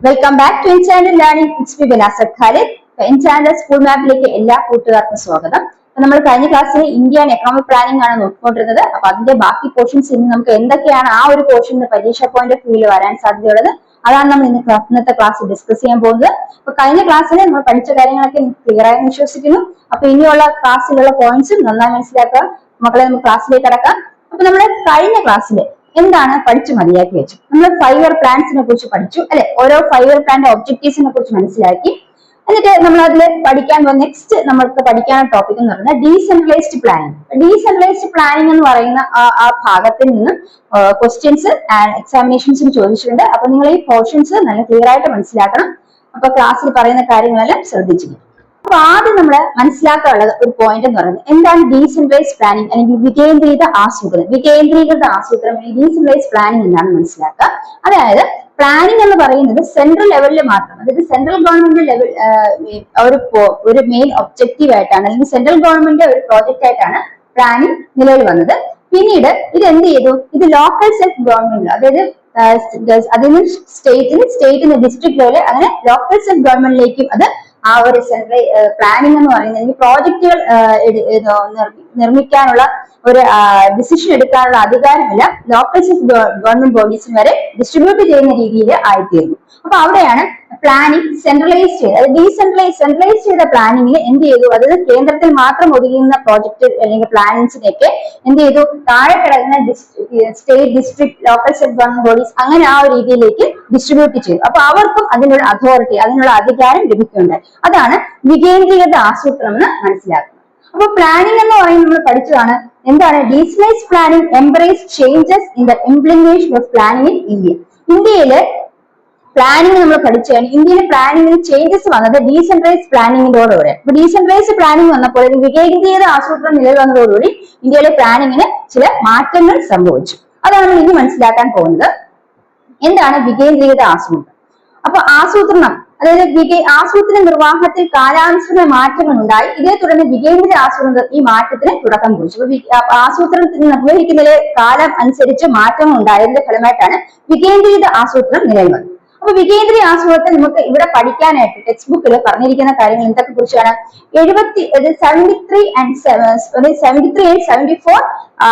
Welcome back to channel learning it's ബിനാസക് Khalid. Channel school മാപ്പിലേക്ക് എല്ലാ കൂട്ടുകാർക്കും സ്വാഗതം. നമ്മൾ കഴിഞ്ഞ ക്ലാസ്സിൽ ഇന്ത്യ ആൻഡ് എക്കണോമിക് പ്ലാനിംഗ് ആണ് നോക്കിക്കൊണ്ടിരുന്നത്. അപ്പൊ അതിന്റെ ബാക്കി പോർഷൻസ് ഇന്ന് നമുക്ക് എന്തൊക്കെയാണ് ആ ഒരു പോർഷന് പരീക്ഷ പോയിന്റ് ഓഫ് വ്യൂവിൽ വരാൻ സാധ്യതയുള്ളത് അതാണ് നമ്മൾ ഇന്നത്തെ ക്ലാസ് ഡിസ്കസ് ചെയ്യാൻ പോകുന്നത്. അപ്പൊ കഴിഞ്ഞ ക്ലാസ്സിൽ നമ്മൾ പഠിച്ച കാര്യങ്ങളൊക്കെ ക്ലിയർ ആയി വിശ്വസിക്കുന്നു. അപ്പൊ ഇനിയുള്ള ക്ലാസ്സിലുള്ള പോയിന്റ്സും നന്നായി മനസ്സിലാക്കുക. മക്കളെ നമുക്ക് ക്ലാസ്സിലേക്ക് കടക്കാം. അപ്പൊ നമ്മുടെ കഴിഞ്ഞ ക്ലാസ്സിൽ എന്താണ് പഠിച്ചു മതിയാക്കി വെച്ചു? നമ്മൾ 5 ഇയർ പ്ലാൻസിനെ കുറിച്ച് പഠിച്ചു അല്ലെ. ഓരോ 5 ഇയർ പ്ലാന്റെ ഒബ്ജക്റ്റീവ്സിനെ കുറിച്ച് മനസ്സിലാക്കി. എന്നിട്ട് നമ്മൾ അതിൽ പഠിക്കാൻ പോകുന്ന നെക്സ്റ്റ് നമ്മൾക്ക് പഠിക്കാനുള്ള ടോപ്പിക് എന്ന് പറയുന്നത് ഡീസെൻട്രലൈസ്ഡ് പ്ലാനിങ്. ഡീസെൻട്രലൈസ്ഡ് പ്ലാനിങ് എന്ന് പറയുന്ന ആ ഭാഗത്തിൽ നിന്ന് ക്വസ്റ്റ്യൻസ് ആൻഡ് എക്സാമിനേഷൻസിന് ചോദിച്ചിട്ടുണ്ട്. അപ്പൊ നിങ്ങൾ ഈ പോർഷൻസ് നല്ല ക്ലിയർ ആയിട്ട് മനസ്സിലാക്കണം. അപ്പൊ ക്ലാസ്സിൽ പറയുന്ന കാര്യങ്ങളെല്ലാം ശ്രദ്ധിച്ചിരിക്കും. അപ്പൊ ആദ്യം നമ്മൾ മനസ്സിലാക്കാനുള്ള ഒരു പോയിന്റ് എന്ന് പറയുന്നത് എന്താണ് ഡീസെൻട്രലൈസ്ഡ് പ്ലാനിങ് അല്ലെങ്കിൽ വികേന്ദ്രീകൃത ആസൂത്രണം. വികേന്ദ്രീകൃത ആസൂത്രണം അല്ലെങ്കിൽ ഡീസെൻട്രലൈസ്ഡ് പ്ലാനിങ് എന്താണെന്ന് മനസ്സിലാക്കുക. അതായത് പ്ലാനിങ് എന്ന് പറയുന്നത് സെൻട്രൽ ലെവലിൽ മാത്രം, അതായത് സെൻട്രൽ ഗവൺമെന്റ് ലെവൽ ഒരു മെയിൻ ഒബ്ജക്റ്റീവ് ആയിട്ടാണ് അല്ലെങ്കിൽ സെൻട്രൽ ഗവൺമെന്റ് ഒരു പ്രോജക്റ്റ് ആയിട്ടാണ് പ്ലാനിങ് നിലവിൽ വന്നത്. പിന്നീട് ഇത് എന്ത് ചെയ്തു? ഇത് ലോക്കൽ സെൽഫ് ഗവൺമെന്റ്, അതായത് അതിന് സ്റ്റേറ്റിന് ഡിസ്ട്രിക്ട് ലെവല് അങ്ങനെ ലോക്കൽ സെൽഫ് ഗവൺമെന്റിലേക്കും അത് ആ ഒരു സെൻട്രൽ പ്ലാനിംഗ് എന്ന് പറയുന്നത് പ്രോജക്റ്റുകൾ നിർമ്മിക്കാനുള്ള ഒരു ഡിസിഷൻ എടുക്കാനുള്ള അധികാരമില്ല ലോക്കൽ ഗവൺമെന്റ് ബോഡീസിന് വരെ ഡിസ്ട്രിബ്യൂട്ട് ചെയ്യുന്ന രീതിയിൽ ആയിത്തീർന്നു. അപ്പൊ അവിടെയാണ് പ്ലാനിംഗ് സെൻട്രലൈസ് ചെയ്ത് സെൻട്രലൈസ് ചെയ്ത പ്ലാനിങ്ങിന് എന്ത് ചെയ്തു? അതായത് കേന്ദ്രത്തിൽ മാത്രം ഒതുങ്ങുന്ന പ്രോജക്ട് അല്ലെങ്കിൽ പ്ലാനിങ്സിനെയൊക്കെ എന്ത് ചെയ്തു? താഴെ കിടക്കുന്ന state, district, local self government bodies അങ്ങനെ ആ ഒരു രീതിയിലേക്ക് ഡിസ്ട്രിബ്യൂട്ട് ചെയ്തു. അപ്പൊ അവർക്കും അതിനുള്ള അതോറിറ്റി, അതിനുള്ള അധികാരം ലഭിക്കുന്നുണ്ട്. അതാണ് വികേന്ദ്രീകൃത ആസൂത്രണം എന്ന് മനസ്സിലാക്കുന്നത്. അപ്പൊ പ്ലാനിംഗ് എന്ന് പറയുന്നത് നമ്മൾ പഠിച്ചതാണ്. എന്താണ് decentralised planning? Embrace changes in the implementation of planning in India. ഇന്ത്യയിലെ പ്ലാനിംഗ് നമ്മൾ പഠിച്ചാണ്. ഇന്ത്യയിലെ പ്ലാനിംഗിൽ ചേഞ്ചസ് വന്നത് ഡീസെൻട്രലൈസ്ഡ് പ്ലാനിങ്ങിനോടുകൂടെ. അപ്പൊ ഡീസെൻട്രലൈസ്ഡ് പ്ലാനിംഗ് വന്നപ്പോൾ വികേന്ദ്രീകൃത ആസൂത്രണം നിലവിൽ വന്നതോടുകൂടി ഇന്ത്യയിലെ പ്ലാനിങ്ങിന് ചില മാറ്റങ്ങൾ സംഭവിച്ചു. അതാണ് നമ്മൾ ഇനി മനസ്സിലാക്കാൻ പോകുന്നത്. എന്താണ് വികേന്ദ്രീകൃത ആസൂത്രണം? അപ്പൊ ആസൂത്രണം, അതായത് ആസൂത്രണ നിർവ്വാഹത്തിൽ കാലാനുസൃത മാറ്റങ്ങൾ ഉണ്ടായി. ഇതേ തുടർന്ന് വികേന്ദ്രീകൃത ആസൂത്രണം ഈ മാറ്റത്തിന് തുടക്കം കുറിച്ചു. ആസൂത്രണത്തിന് നിർവഹിക്കുന്നതിലെ കാലം അനുസരിച്ച് മാറ്റങ്ങൾ ഉണ്ടായതിന്റെ ഫലമായിട്ടാണ് വികേന്ദ്രീകൃത ആസൂത്രണം നിലവിൽ വന്നത്. അപ്പൊ വികേന്ദ്രീയ ആസൂത്രണത്തെ നമുക്ക് ഇവിടെ പഠിക്കാനായിട്ട് ടെക്സ്റ്റ് ബുക്കിൽ പറഞ്ഞിരിക്കുന്ന കാര്യങ്ങൾ എന്തൊക്കെ കുറിച്ചാണ്? 73 and 74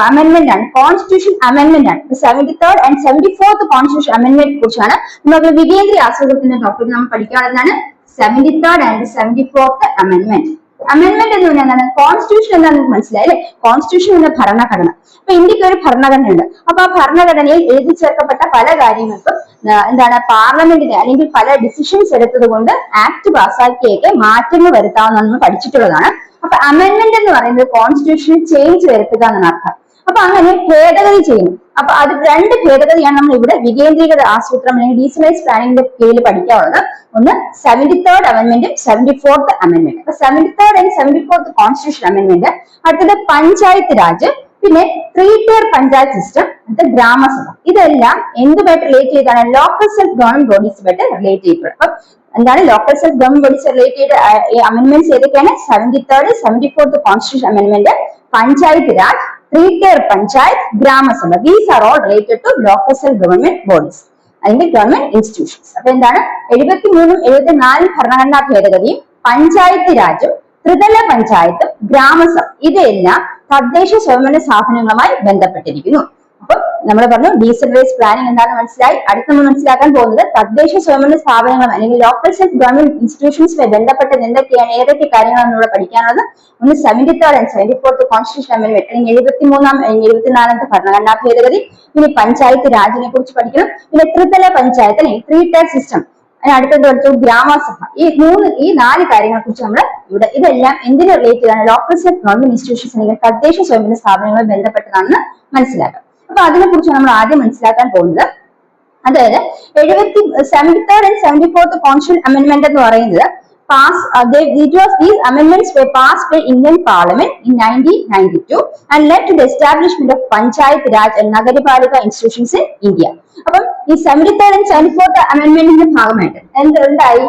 അമെന്റ്മെന്റ് ആണ്, കോൺസ്റ്റിറ്റ്യൂഷൻ അമെന്റ്മെന്റ് ആണ്. 73rd and 74th constitution amendment കുറിച്ചാണ് നമുക്ക് വികേന്ദ്രീയ ആസൂത്രണത്തിന്റെ ടോപ്പിക് നമ്മൾ പഠിക്കാവുന്നതാണ്. 73rd and 74th amendment. Amendment എന്ന് പറഞ്ഞാൽ എന്താണ്? കോൺസ്റ്റിറ്റ്യൂഷൻ എന്താണെന്ന് മനസ്സിലായി അല്ലെ? കോൺസ്റ്റിറ്റ്യൂഷൻ എന്ന ഭരണഘടന. അപ്പൊ ഇന്ത്യക്ക് ഒരു ഭരണഘടന ഉണ്ട്. അപ്പൊ ആ ഭരണഘടനയിൽ എഴുതി ചേർക്കപ്പെട്ട പല കാര്യങ്ങൾക്കും എന്താണ് പാർലമെന്റിന് അല്ലെങ്കിൽ പല ഡിസിഷൻസ് എടുത്തത് കൊണ്ട് ആക്ട് പാസ്സാക്കിയൊക്കെ മാറ്റങ്ങൾ വരുത്താമെന്ന് നമ്മൾ പഠിച്ചിട്ടുള്ളതാണ്. അപ്പൊ അമെന്റ്മെന്റ് എന്ന് പറയുന്നത് കോൺസ്റ്റിറ്റ്യൂഷനിൽ ചേഞ്ച് വരുത്തുക എന്നാണ് അർത്ഥം. അപ്പൊ അങ്ങനെ ഭേദഗതി ചെയ്യുന്നു. അപ്പൊ അത് 2 ഭേദഗതിയാണ് നമ്മൾ ഇവിടെ വികേന്ദ്രീകൃത ആസൂത്രണം അല്ലെങ്കിൽ ഡീസെൻട്രലൈസ്ഡ് പ്ലാനിംഗിന്റെ കീഴിൽ പഠിക്കാനുള്ളത്. ഒന്ന് 73rd അമെന്റ്മെന്റും 74th അമെന്റ്മെന്റ്. അപ്പൊ 73rd and 74th constitution amendment. അടുത്തത് പഞ്ചായത്ത് രാജ്, പിന്നെ 3-tier പഞ്ചായത്ത് സിസ്റ്റം, അടുത്ത ഗ്രാമസഭ. ഇതെല്ലാം എന്തുമായിട്ട് റിലേറ്റ് ചെയ്താണ്? ലോക്കൽ സെൽഫ് ഗവൺമെന്റ് ബോഡീസുമായിട്ട് റിലേറ്റ് ചെയ്തിട്ടുള്ളത്. അപ്പൊ എന്താണ് local self government bodies relate ചെയ്ത അമെന്റ്മെന്റ്സ് ഏതൊക്കെയാണ്? 73rd, 74th constitution amendment, panchayat Raj, 3-tier panchayat, grama sabha. These are all related to local self-government bodies അല്ലെങ്കിൽ ഗവൺമെന്റ് ഇൻസ്റ്റിറ്റ്യൂഷൻസ്. അപ്പൊ എന്താണ് 73ഉം 74ഉം ഭരണഘടനാ ഭേദഗതിയും പഞ്ചായത്ത് രാജും ത്രിതല പഞ്ചായത്തും ഗ്രാമസഭ ഇവയെല്ലാം തദ്ദേശ സ്വയംഭരണ സ്ഥാപനങ്ങളുമായി ബന്ധപ്പെട്ടിരിക്കുന്നു. അപ്പൊ നമ്മൾ പറഞ്ഞു ഡീസെൻട്രലൈസ്ഡ് പ്ലാനിംഗ് എന്താണെന്ന് മനസ്സിലായി. അടുത്ത് നമ്മൾ മനസ്സിലാക്കാൻ പോകുന്നത് തദ്ദേശ സ്വയംഭരണ സ്ഥാപനങ്ങളും അല്ലെങ്കിൽ ലോക്കൽ സെൽഫ് ഗവൺമെന്റ് ഇൻസ്റ്റിറ്റ്യൂഷൻസുമായി ബന്ധപ്പെട്ടത് എന്തൊക്കെയാണ്, ഏതൊക്കെ കാര്യങ്ങളാണ് ഇവിടെ പഠിക്കാനുള്ളത്? ഒന്ന് 73rd and 74th constitution amendment അല്ലെങ്കിൽ 73ആം 74th ഭരണഘടനാ ഭേദഗതി, പിന്നെ പഞ്ചായത്ത് രാജിനെ കുറിച്ച് പഠിക്കണം, പിന്നെ ത്രിതല പഞ്ചായത്ത് അല്ലെങ്കിൽ 3-tier സിസ്റ്റം, അടുത്തത് പഠിച്ചു ഗ്രാമസഭ. ഈ 4 കാര്യങ്ങളെ കുറിച്ച് നമ്മൾ ഇവിടെ ഇതെല്ലാം എന്തിനു റിലേറ്റഡ് ആണ്? ലോക്കൽ സെൽഫ് ഗവൺമെന്റ് ഇൻസ്റ്റിറ്റ്യൂഷൻസ് അല്ലെങ്കിൽ തദ്ദേശ സ്വയംഭരണ സ്ഥാപനങ്ങളുമായി ബന്ധപ്പെട്ടതാണെന്ന് മനസ്സിലാക്കാം. അപ്പൊ അതിനെ കുറിച്ച് നമ്മൾ ആദ്യം മനസ്സിലാക്കാൻ പോകുന്നത്, അതായത് 73rd and 74th constitution amendment എന്ന് പറയുന്നത് these amendments were passed by Indian Parliament in 1992 and led to the establishment of Panchayat Raj and Nagaripalika institutions in India. അപ്പം ഈ 73rd and 74th അമെന്റ്മെന്റിന്റെ ഭാഗമായിട്ട് എന്തുണ്ടായി?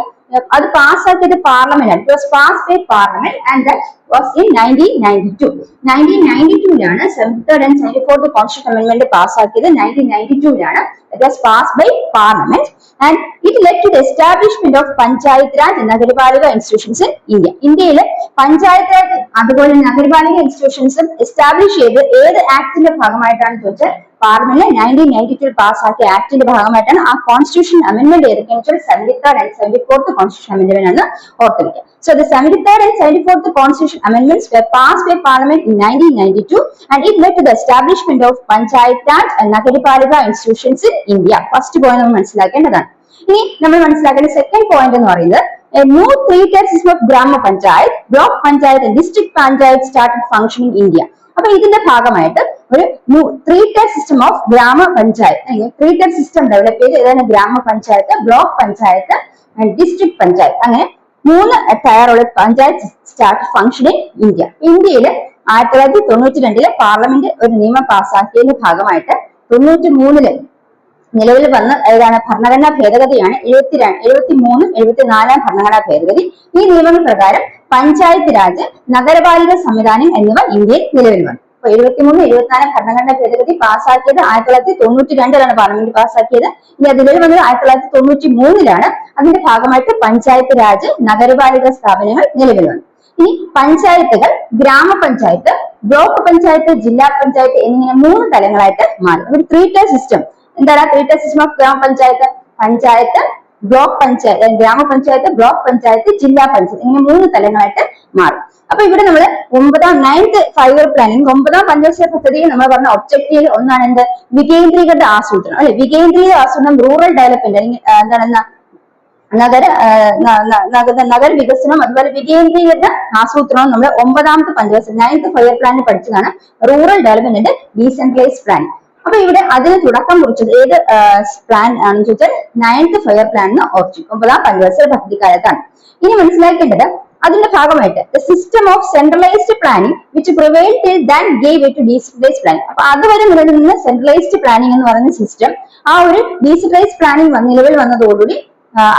അത് പാസ്സാക്കിയത് പാർലമെന്റ് ആണ്. It was passed by parliament and that was in 1992. 1992ലാണ് 73rd and 74th constitution amendment പാസ്സാക്കിയത്. 1992ലാണ്. It was passed by Parliament and it led to the establishment of Panchayat Raj and Nagarpalika institutions in India. ഇന്ത്യയിലെ പഞ്ചായത്ത് രാജ് അതുപോലെ നഗരപാലിക ഇൻസ്റ്റിറ്റ്യൂഷൻസും establish ചെയ്ത് ഏത് ആക്ടിന്റെ ഭാഗമായിട്ടാണ് ചോദിച്ചാൽ parliament 1992 പാസ്സാക്കിയ ആക്ടിന്റെ ഭാഗമായിട്ടാണ്. ആ കോൺസ്റ്റിറ്റ്യൂഷൻ അമെന്റ്മെന്റ് ഏതൊക്കെയാണെന്ന് വെച്ചാൽ 73rd and 74th constitution amendment ആണ് ഓർത്തിരിക്കുക. So the 73rd and 74th constitution amendments were passed by Parliament in 1992 and it led to the establishment of Panchayat Raj and Nagarpalika institutions in India. First point നമ്മൾ മനസ്സിലാക്കേണ്ടതാണ്. ഇനി നമ്മൾ മനസ്സിലാക്കേണ്ട second point എന്ന് പറയുന്നത് a new three-tier system of Grama Panchayat, Block Panchayat and District Panchayat started functioning in India. അപ്പൊ ഇതിന്റെ ഭാഗമായിട്ട് ഒരു ത്രീ-ടയർ സിസ്റ്റം ഓഫ് ഗ്രാമ പഞ്ചായത്ത്, ത്രീ-ടയർ സിസ്റ്റം ഡെവലപ്പ് ചെയ്ത് ഏതാണ് ഗ്രാമ panchayat, block panchayat and district panchayat, അങ്ങനെ 3 ടയറുള്ള പഞ്ചായത്ത് സ്റ്റാർട്ട് ഫംഗ്ഷനിങ് ഇന്ത്യ. ഇന്ത്യയില് 1992 പാർലമെന്റ് ഒരു നിയമം പാസ്സാക്കിയതിന്റെ ഭാഗമായിട്ട് 93 നിലവിൽ വന്ന ഏതാണ് ഭരണഘടനാ ഭേദഗതിയാണ് 73 74 ഭരണഘടനാ ഭേദഗതി. ഈ നിയമങ്ങൾ പ്രകാരം പഞ്ചായത്ത് രാജ്, നഗരപാലിക സംവിധാനം എന്നിവ ഇന്ത്യയിൽ നിലവിൽ വന്നു. അപ്പൊ 73 74 ഭരണഘടനാ ഭേദഗതി പാസ്സാക്കിയത് 1992ലാണ് പാർലമെന്റ് പാസ്സാക്കിയത്. ഇനി അത് നിലവിൽ വന്നത് 1993ലാണ്. അതിന്റെ ഭാഗമായിട്ട് പഞ്ചായത്ത് രാജ്, നഗരപാലിക സ്ഥാപനങ്ങൾ നിലവിൽ വന്നു. ഇനി പഞ്ചായത്തുകൾ ഗ്രാമപഞ്ചായത്ത്, ബ്ലോക്ക് പഞ്ചായത്ത്, ജില്ലാ പഞ്ചായത്ത് എന്നിങ്ങനെ 3 തലങ്ങളായിട്ട് മാറി. ഒരു ത്രീ-ടയർ സിസ്റ്റം. എന്താണ് ത്രീ-ടയർ സിസ്റ്റം ഓഫ് ഗ്രാമപഞ്ചായത്ത്? പഞ്ചായത്ത്, ബ്ലോക്ക് പഞ്ചായത്ത്, ഗ്രാമപഞ്ചായത്ത്, ബ്ലോക്ക് പഞ്ചായത്ത്, ജില്ലാ പഞ്ചായത്ത് ഇങ്ങനെ 3 തലങ്ങളായിട്ട് മാറി. അപ്പൊ ഇവിടെ നമ്മൾ 9th 5-year പ്ലാനിങ് 9ാം പഞ്ചവത്സര പദ്ധതിയിൽ നമ്മൾ പറഞ്ഞ ഒബ്ജക്റ്റീവ് ഒന്നാണ് എന്ത്? വികേന്ദ്രീകൃത ആസൂത്രണം അല്ലെ. വികേന്ദ്രീകൃത ആസൂത്രണം, റൂറൽ ഡെവലപ്മെന്റ് അല്ലെങ്കിൽ എന്താണ് നഗര വികസനം, അതുപോലെ വികേന്ദ്രീകൃത ആസൂത്രണം നമ്മൾ 9ാമത്തെ പഞ്ചവത്സരം 9th 5-year പ്ലാനിൽ പഠിച്ചതാണ്. Rural development, decentralised planning. അപ്പൊ ഇവിടെ അതിന് തുടക്കം കുറിച്ചത് ഏത് പ്ലാൻ ആണെന്ന് ചോദിച്ചാൽ 9th 5-year പ്ലാൻ എന്ന് ഓർച്ചു. 9ാം പഞ്ചവത്സര പദ്ധതി കാലത്താണ്. ഇനി മനസ്സിലാക്കേണ്ടത് അതിന്റെ ഭാഗമായിട്ട് the system of centralized planning which prevailed till then gave way to decentralized planning. അപ്പൊ അതുവരെ നിലനിന്ന സെൻട്രലൈസ്ഡ് പ്ലാനിംഗ് എന്ന് പറയുന്ന സിസ്റ്റം ആ ഒരു ഡീസെൻട്രലൈസ്ഡ് പ്ലാനിംഗ് നിലവിൽ വന്നതോടുകൂടി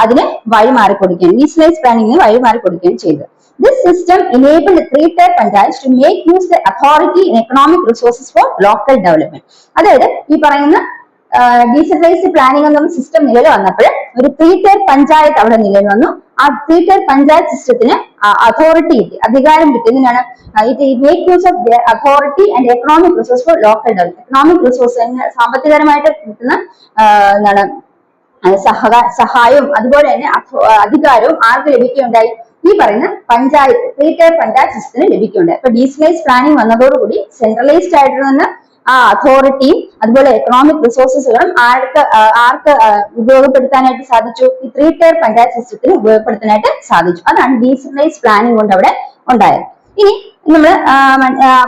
അതിനെ വഴിമാറിക്കൊടുക്കുകയാണ്, ഡീസെൻട്രലൈസ്ഡ് പ്ലാനിംഗിന് വഴിമാറിക്കൊടുക്കുകയാണ് ചെയ്തത്. This system enabled three-tier panchayats to make use the authority and economic resources for local development. അതായത് ഈ പറയുന്ന ഡീസെൻട്രലൈസ്ഡ് പ്ലാനിംഗ് എന്ന സിസ്റ്റം നിലവിൽ വന്നപ്പോൾ ഒരു ത്രീ-ടയർ പഞ്ചായത്ത് അവിടെ നിലവിൽ വന്നു. ആ ത്രീ-ടയർ പഞ്ചായത്ത് സിസ്റ്റത്തിന് അതോറിറ്റി കിട്ടി, അധികാരം കിട്ടി. എന്തിനാണ്? ഇത് make use of authority and economic resource for local development. Economic resource സാമ്പത്തികപരമായിട്ട് കിട്ടുന്ന എന്താണ് സഹായവും അതുപോലെ തന്നെ അധികാരവും ആർക്ക് ലഭിക്കുകയുണ്ടായി? ഈ പറയുന്ന പഞ്ചായത്ത് ത്രീ-ടയർ പഞ്ചായത്ത് സിസ്റ്റത്തിന് ലഭിക്കുകയുണ്ടായി. അപ്പൊ ഡീസെൻട്രലൈസ്ഡ് പ്ലാനിംഗ് വന്നതോടുകൂടി സെൻട്രലൈസ്ഡ് ആയിട്ടുള്ള ആ അതോറിറ്റിയും അതുപോലെ എക്കണോമിക് റിസോഴ്സസുകളും ആർക്ക് ഉപയോഗപ്പെടുത്താനായിട്ട് സാധിച്ചു? ഈ ത്രീ-ടയർ പഞ്ചായത്ത് സിസ്റ്റത്തിന് ഉപയോഗപ്പെടുത്താനായിട്ട് സാധിച്ചു. അതാണ് ഡീസെൻട്രലൈസ്ഡ് പ്ലാനിംഗ് കൊണ്ട് അവിടെ ഉണ്ടായത്. ഇനി നമ്മൾ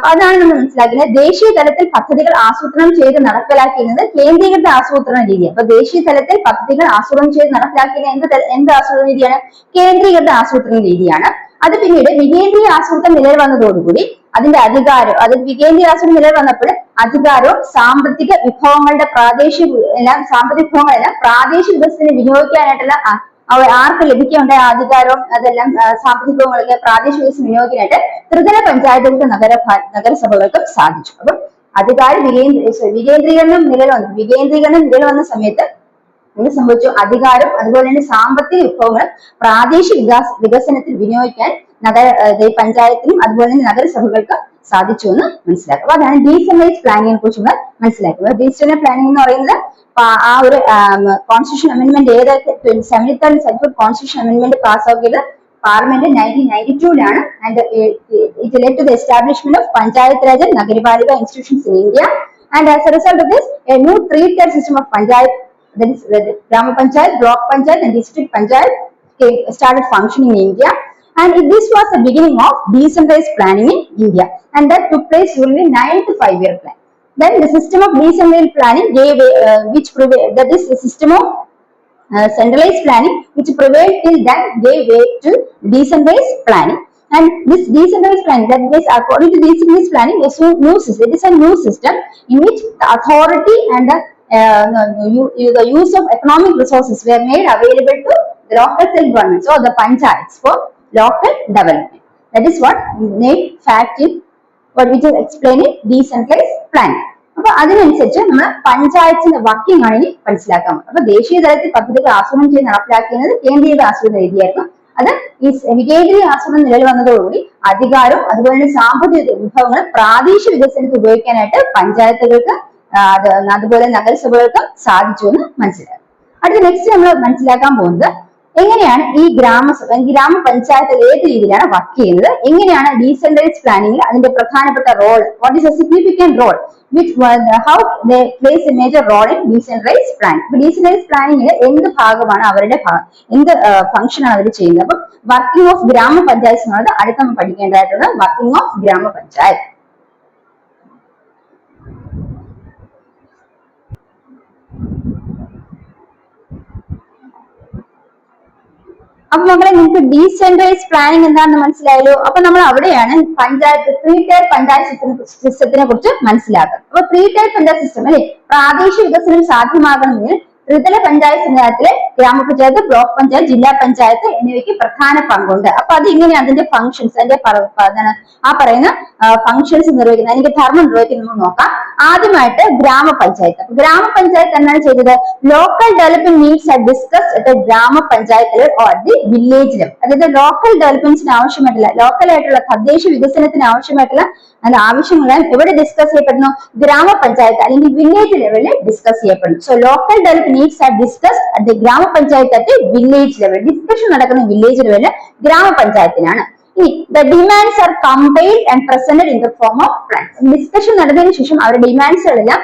അതാണ് നമ്മൾ മനസ്സിലാക്കുന്നത്. ദേശീയ തലത്തിൽ പദ്ധതികൾ ആസൂത്രണം ചെയ്ത് നടപ്പിലാക്കുന്നത് കേന്ദ്രീകൃത ആസൂത്രണ രീതി. അപ്പൊ ദേശീയ തലത്തിൽ പദ്ധതികൾ ആസൂത്രണം ചെയ്ത് നടപ്പിലാക്കുന്ന എന്ത് ആസൂത്രണ രീതിയാണ്? കേന്ദ്രീകൃത ആസൂത്രണ രീതിയാണ്. അത് പിന്നീട് വികേന്ദ്രീയ ആസൂത്രണം നിലവിൽ വന്നതോടുകൂടി അതിന്റെ അധികാരം, അത് വികേന്ദ്രീയ ആസൂത്രണം നിലവിൽ വന്നപ്പോൾ അധികാരവും സാമ്പത്തിക വിഭവങ്ങളുടെ പ്രാദേശിക വികസനത്തിന് വിനിയോഗിക്കാനായിട്ടുള്ള ആർക്ക് ലഭിക്കേണ്ട അധികാരവും അതെല്ലാം സാമ്പത്തിക വിഭവങ്ങളൊക്കെ പ്രാദേശിക വികസനം വിനിയോഗിക്കാനായിട്ട് ത്രിതല പഞ്ചായത്തുകൾക്ക് നഗരസഭകൾക്കും സാധിച്ചു. അപ്പം അധികാര വികേന്ദ്രീകരണം നിലവിൽ വന്ന സമയത്ത് എന്ത് സംഭവിച്ചു? അധികാരം അതുപോലെ തന്നെ സാമ്പത്തിക വിഭവങ്ങൾ പ്രാദേശിക വികസനത്തിൽ വിനിയോഗിക്കാൻ പഞ്ചായത്തിനും അതുപോലെ തന്നെ നഗരസഭകൾക്ക് സാധിച്ചു എന്ന് മനസ്സിലാക്കുക. അപ്പൊ അതാണ് ഡീസെൻട്രലൈസ്ഡ് പ്ലാനിങ്ങിനെ കുറിച്ച് മനസ്സിലാക്കുക. ഡീസെൻട്രലൈസ്ഡ് പ്ലാനിംഗ് എന്ന് പറയുന്നത് ആ ഒരു കോൺസ്റ്റിറ്റ്യൂഷൻ അമെന്റ്മെന്റ് ഏതൊക്കെ 73rd and 74th constitution amendment പാസ്സാക്കിയത് പാർലമെന്റ് 1992ലാണ്. And it led to the establishment of panchayat raj and Nagarpalika institutions in India. And as a result of this a new three tier system of panchayat, that is Grama Panchayat, Block Panchayat and District Panchayat started functioning in India. And this was the beginning of decentralized planning in India, and that took place during the 9th 5-year plan. Then the system of decentralized planning that is the system of centralized planning which prevailed till then gave way to decentralized planning. And this decentralized planning, that is according to decentralized planning, it is a new system in which the authority and the use of economic resources were made available to local self-government, so the panchayats for local development. That is what name fact in what we just explained in decentralized planning. അപ്പൊ അതിനനുസരിച്ച് നമ്മൾ പഞ്ചായത്തിന്റെ working ആണ് ഇനി മനസ്സിലാക്കാൻ പോകുന്നത്. അപ്പൊ ദേശീയ തലത്തിൽ പദ്ധതികൾ ആസൂത്രണം ചെയ്ത് നടപ്പിലാക്കുന്നത് കേന്ദ്രീയ ആസൂത്രണ രീതിയായിരുന്നു. അത് ഈ വികേന്ദ്രീയ ആസൂത്രണം നിലവിൽ വന്നതോടുകൂടി അധികാരവും അതുപോലെ തന്നെ സാമ്പത്തിക വിഭവങ്ങൾ പ്രാദേശിക വികസനത്തിൽ ഉപയോഗിക്കാനായിട്ട് പഞ്ചായത്തുകൾക്ക് അതുപോലെ നഗരസഭകൾക്കും സാധിച്ചു എന്ന് മനസ്സിലാക്കും. അടുത്ത നെക്സ്റ്റ് നമ്മൾ മനസ്സിലാക്കാൻ പോകുന്നത് എങ്ങനെയാണ് ഈ ഗ്രാമപഞ്ചായത്ത് ഏത് രീതിയിലാണ് വർക്ക് ചെയ്യുന്നത്, എങ്ങനെയാണ് ഡീസെൻട്രലൈസ്ഡ് പ്ലാനിംഗിൽ അതിന്റെ പ്രധാനപ്പെട്ട role, what is a significant role how they plays a major role in decentralized planning. Decentralized planning എന്ത് ഭാഗമാണ് അവരുടെ എന്ത് ഫംഗ്ഷൻ ആണ് അവർ ചെയ്യുന്നത്. അപ്പം വർക്കിംഗ് ഓഫ് ഗ്രാമപഞ്ചായത്ത് എന്നുള്ളത് അടുത്ത നമ്മൾ പഠിക്കേണ്ടതായിട്ടുള്ള വർക്കിംഗ് ഓഫ് ഗ്രാമപഞ്ചായത്ത്. അപ്പൊ മക്കളെ നിങ്ങൾക്ക് ഡീസെൻട്രലൈസ്ഡ് പ്ലാനിംഗ് എന്താണെന്ന് മനസ്സിലായല്ലോ. അപ്പൊ നമ്മൾ അവിടെയാണ് പഞ്ചായത്ത് 3-tier പഞ്ചായത്ത് സിസ്റ്റത്തിനെ കുറിച്ച് മനസ്സിലാക്കുക. അപ്പൊ 3-tier പഞ്ചായത്ത് സിസ്റ്റം അല്ലെ, പ്രാദേശിക വികസനം സാധ്യമാകണമെങ്കിൽ ത്രിതല പഞ്ചായത്ത് സംവിധാനത്തിലെ ഗ്രാമപഞ്ചായത്ത്, ബ്ലോക്ക് പഞ്ചായത്ത്, ജില്ലാ പഞ്ചായത്ത് എന്നിവയ്ക്ക് പ്രധാന പങ്കുണ്ട്. അപ്പൊ അത് ഇങ്ങനെയാണ് അതിന്റെ ഫംഗ്ഷൻസ്, അതിന്റെ ആ പറയുന്ന ഫംഗ്ഷൻസ് നിർവഹിക്കുന്നത്, അതിന്റെ ധർമ്മം നിർവഹിക്കുന്നത് നമ്മൾ നോക്കാം. ആദ്യമായിട്ട് ഗ്രാമപഞ്ചായത്ത്. ഗ്രാമപഞ്ചായത്ത് എന്താണ് ചെയ്തത്? Local development needs R discussed at ഗ്രാമപഞ്ചായത്ത് ഓർ ദി വില്ലേജ് ലെവൽ. അതായത് ലോക്കൽ ഡെവലപ്മെന്റ്സിന് ആവശ്യമായിട്ടുള്ള, ലോക്കലായിട്ടുള്ള തദ്ദേശ വികസനത്തിന് ആവശ്യമായിട്ടുള്ള ആവശ്യങ്ങൾ എവിടെ ഡിസ്കസ് ചെയ്യപ്പെടുന്നു? ഗ്രാമപഞ്ചായത്ത് അല്ലെങ്കിൽ വില്ലേജ് ലെവലിൽ ഡിസ്കസ് ചെയ്യപ്പെടുന്നു. So local development needs R discussed at the ഗ്രാമപഞ്ചായത്ത് അറ്റ് വില്ലേജ് ലെവൽ. ഡിസ്കഷൻ നടക്കുന്ന വില്ലേജ് ലെവലിൽ ഗ്രാമപഞ്ചായത്തിനാണ്. ഇനി the demands are compiled and presented in the form of plans. Discussion നടന്നതിന് ശേഷം അവരുടെ ഡിമാൻഡ്സുകളെല്ലാം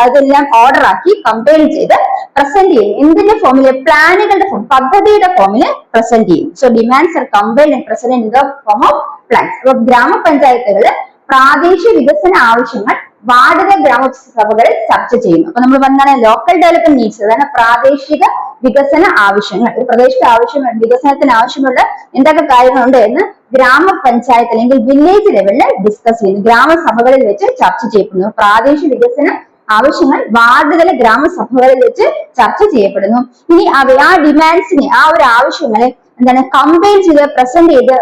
അതെല്ലാം ഓർഡർ ആക്കി കമ്പയർ ചെയ്ത് പ്രസന്റ് ചെയ്യും. എന്തിന്റെ ഫോമില്? പ്ലാനുകളുടെ ഫോം, പദ്ധതിയുടെ ഫോമില് പ്രസന്റ് ചെയ്യും. So demands are compared and present in the form of plans. അപ്പൊ ഗ്രാമപഞ്ചായത്തുകള് പ്രാദേശിക വികസന ആവശ്യങ്ങൾ വാർഡുകൾ ഗ്രാമസഭകളിൽ ചർച്ച ചെയ്യുന്നു. അപ്പൊ നമ്മൾ പറഞ്ഞാൽ ലോക്കൽ ഡെവലപ്മെന്റ് നീഡ്സ്, അതാണ് പ്രാദേശിക വികസന ആവശ്യങ്ങൾ. ഒരു പ്രദേശത്തെ വികസനത്തിന് ആവശ്യമുള്ള എന്തൊക്കെ കാര്യങ്ങളുണ്ട് എന്ന് ഗ്രാമപഞ്ചായത്ത് അല്ലെങ്കിൽ വില്ലേജ് ലെവലിൽ ഡിസ്കസ് ചെയ്യുന്നു, ഗ്രാമസഭകളിൽ വെച്ച് ചർച്ച ചെയ്യപ്പെടുന്നു. പ്രാദേശിക വികസന ആവശ്യങ്ങൾ വാർഡുതല ഗ്രാമസഭകളിൽ വെച്ച് ചർച്ച ചെയ്യപ്പെടുന്നു. ഇനി ആ ഡിമാൻഡ്സിനെ, ആ ഒരു ആവശ്യങ്ങളെ എന്താണ് കമ്പൈൻ ചെയ്ത് പ്രസന്റ് ചെയ്ത്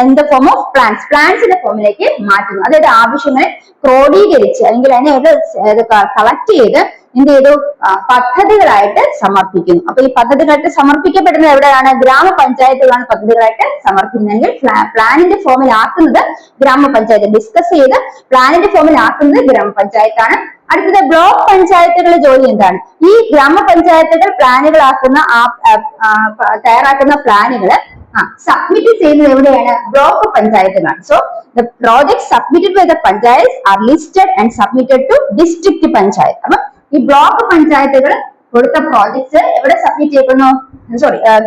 in the form of plans, പ്ലാൻസിന്റെ ഫോമിലേക്ക് മാറ്റുന്നു. അതായത് ആവശ്യങ്ങളെ ക്രോഡീകരിച്ച് അല്ലെങ്കിൽ അതിനെ കളക്ട് ചെയ്ത് എന്ത് ചെയ്തു? പദ്ധതികളായിട്ട് സമർപ്പിക്കുന്നു. അപ്പൊ ഈ പദ്ധതികളായിട്ട് സമർപ്പിക്കപ്പെടുന്നത് എവിടെയാണ്? ഗ്രാമപഞ്ചായത്തുകളാണ് പദ്ധതികളായിട്ട് സമർപ്പിക്കുന്നതെങ്കിൽ പ്ലാനിന്റെ ഫോമിൽ ആക്കുന്നത് ഗ്രാമപഞ്ചായത്ത്. ഡിസ്കസ് ചെയ്ത് പ്ലാനിന്റെ ഫോമിൽ ആക്കുന്നത് ഗ്രാമപഞ്ചായത്താണ്. അടുത്തത് ബ്ലോക്ക് പഞ്ചായത്തുകളുടെ ജോലി എന്താണ്? ഈ ഗ്രാമപഞ്ചായത്തുകൾ പ്ലാനുകളാക്കുന്ന തയ്യാറാക്കുന്ന പ്ലാനുകള് സബ്മിറ്റ് ചെയ്യുന്നത് എവിടെയാണ്? ബ്ലോക്ക് പഞ്ചായത്തുകളാണ്. So the project submitted by the panchayat are listed and submitted to district panchayat. അപ്പൊ ഈ ബ്ലോക്ക് പഞ്ചായത്തുകൾ കൊടുത്ത പ്രോജക്ട്സ് എവിടെ സബ്മിറ്റ് ചെയ്യപ്പെടുന്നു?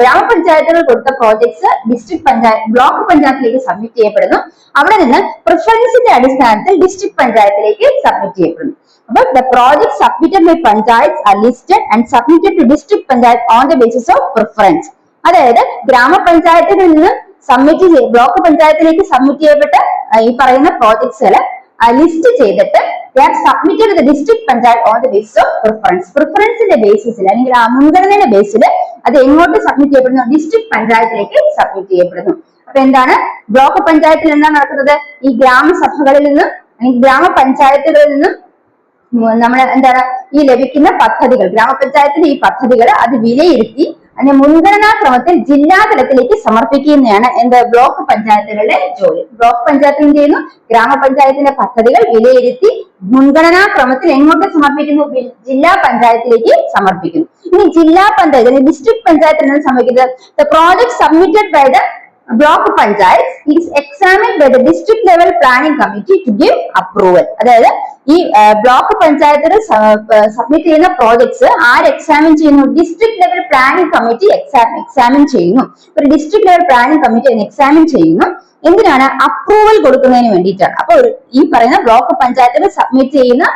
ഗ്രാമപഞ്ചായത്തുകൾ കൊടുത്ത പ്രോജക്ട്സ് ബ്ലോക്ക് പഞ്ചായത്തിലേക്ക് സബ്മിറ്റ് ചെയ്യപ്പെടുന്നു. അവിടെ നിന്ന് പ്രിഫറൻസിന്റെ അടിസ്ഥാനത്തിൽ ഡിസ്ട്രിക്ട് പഞ്ചായത്തിലേക്ക് സബ്മിറ്റ് ചെയ്യപ്പെടുന്നു. അപ്പൊ the project submitted by panchayat are listed and submitted to district panchayat on the basis of preference. അതായത് ഗ്രാമപഞ്ചായത്തിൽ നിന്ന് ബ്ലോക്ക് പഞ്ചായത്തിലേക്ക് സബ്മിറ്റ് ചെയ്യപ്പെട്ട ഈ പറയുന്ന പ്രോജക്ട്സുകൾ ലിസ്റ്റ് ചെയ്തിട്ട് submitted the district panchayat on the basis of preference. പ്രിഫറൻസിന്റെ ബേസിസിൽ അല്ലെങ്കിൽ ആ മുൻഗണനയുടെ ബേസിൽ അത് എങ്ങോട്ട് സബ്മിറ്റ് ചെയ്യപ്പെടുന്നു? ഡിസ്ട്രിക്ട് പഞ്ചായത്തിലേക്ക് സബ്മിറ്റ് ചെയ്യപ്പെടുന്നു. അപ്പൊ എന്താണ് ബ്ലോക്ക് പഞ്ചായത്തിൽ എന്താണ് നടക്കുന്നത്? ഈ ഗ്രാമസഭകളിൽ നിന്നും അല്ലെങ്കിൽ ഗ്രാമപഞ്ചായത്തുകളിൽ നിന്നും നമ്മൾ എന്താണ് ഈ ലഭിക്കുന്ന പദ്ധതികൾ, ഗ്രാമപഞ്ചായത്തിന്റെ ഈ പദ്ധതികൾ അത് വിലയിരുത്തി അതിന്റെ മുൻഗണനാ ക്രമത്തിൽ ജില്ലാ തലത്തിലേക്ക് സമർപ്പിക്കുന്നതാണ് എന്ത്? ബ്ലോക്ക് പഞ്ചായത്തുകളുടെ ജോലി. ബ്ലോക്ക് പഞ്ചായത്ത് എന്ത് ചെയ്യുന്നു? ഗ്രാമപഞ്ചായത്തിന്റെ പദ്ധതികൾ വിലയിരുത്തി മുൻഗണനാ ക്രമത്തിൽ എങ്ങോട്ട് സമർപ്പിക്കുന്നു? ജില്ലാ പഞ്ചായത്തിലേക്ക് സമർപ്പിക്കുന്നു. ഇനി ജില്ലാ പഞ്ചായത്ത് അല്ലെങ്കിൽ ഡിസ്ട്രിക്ട് പഞ്ചായത്ത് എന്താണ് സംഭവിക്കുന്നത്? The project submitted by the block panchayat is examined by the district level planning committee to give approval. അതായത് ഈ ബ്ലോക്ക് പഞ്ചായത്തുകൾ സബ്മിറ്റ് ചെയ്യുന്ന പ്രോജക്ട്സ് ആര് എക്സാമിൻ ചെയ്യുന്നു? District level planning committee examine ചെയ്യുന്നു. ഒരു ഡിസ്ട്രിക്ട് ലെവൽ പ്ലാനിംഗ് കമ്മിറ്റി അതിന് എക്സാമിൻ ചെയ്യുന്നു. എന്തിനാണ്? അപ്രൂവൽ കൊടുക്കുന്നതിന് വേണ്ടിയിട്ടാണ്. അപ്പൊ ഈ പറയുന്ന ബ്ലോക്ക് പഞ്ചായത്തുകൾ സബ്മിറ്റ് ചെയ്യുന്ന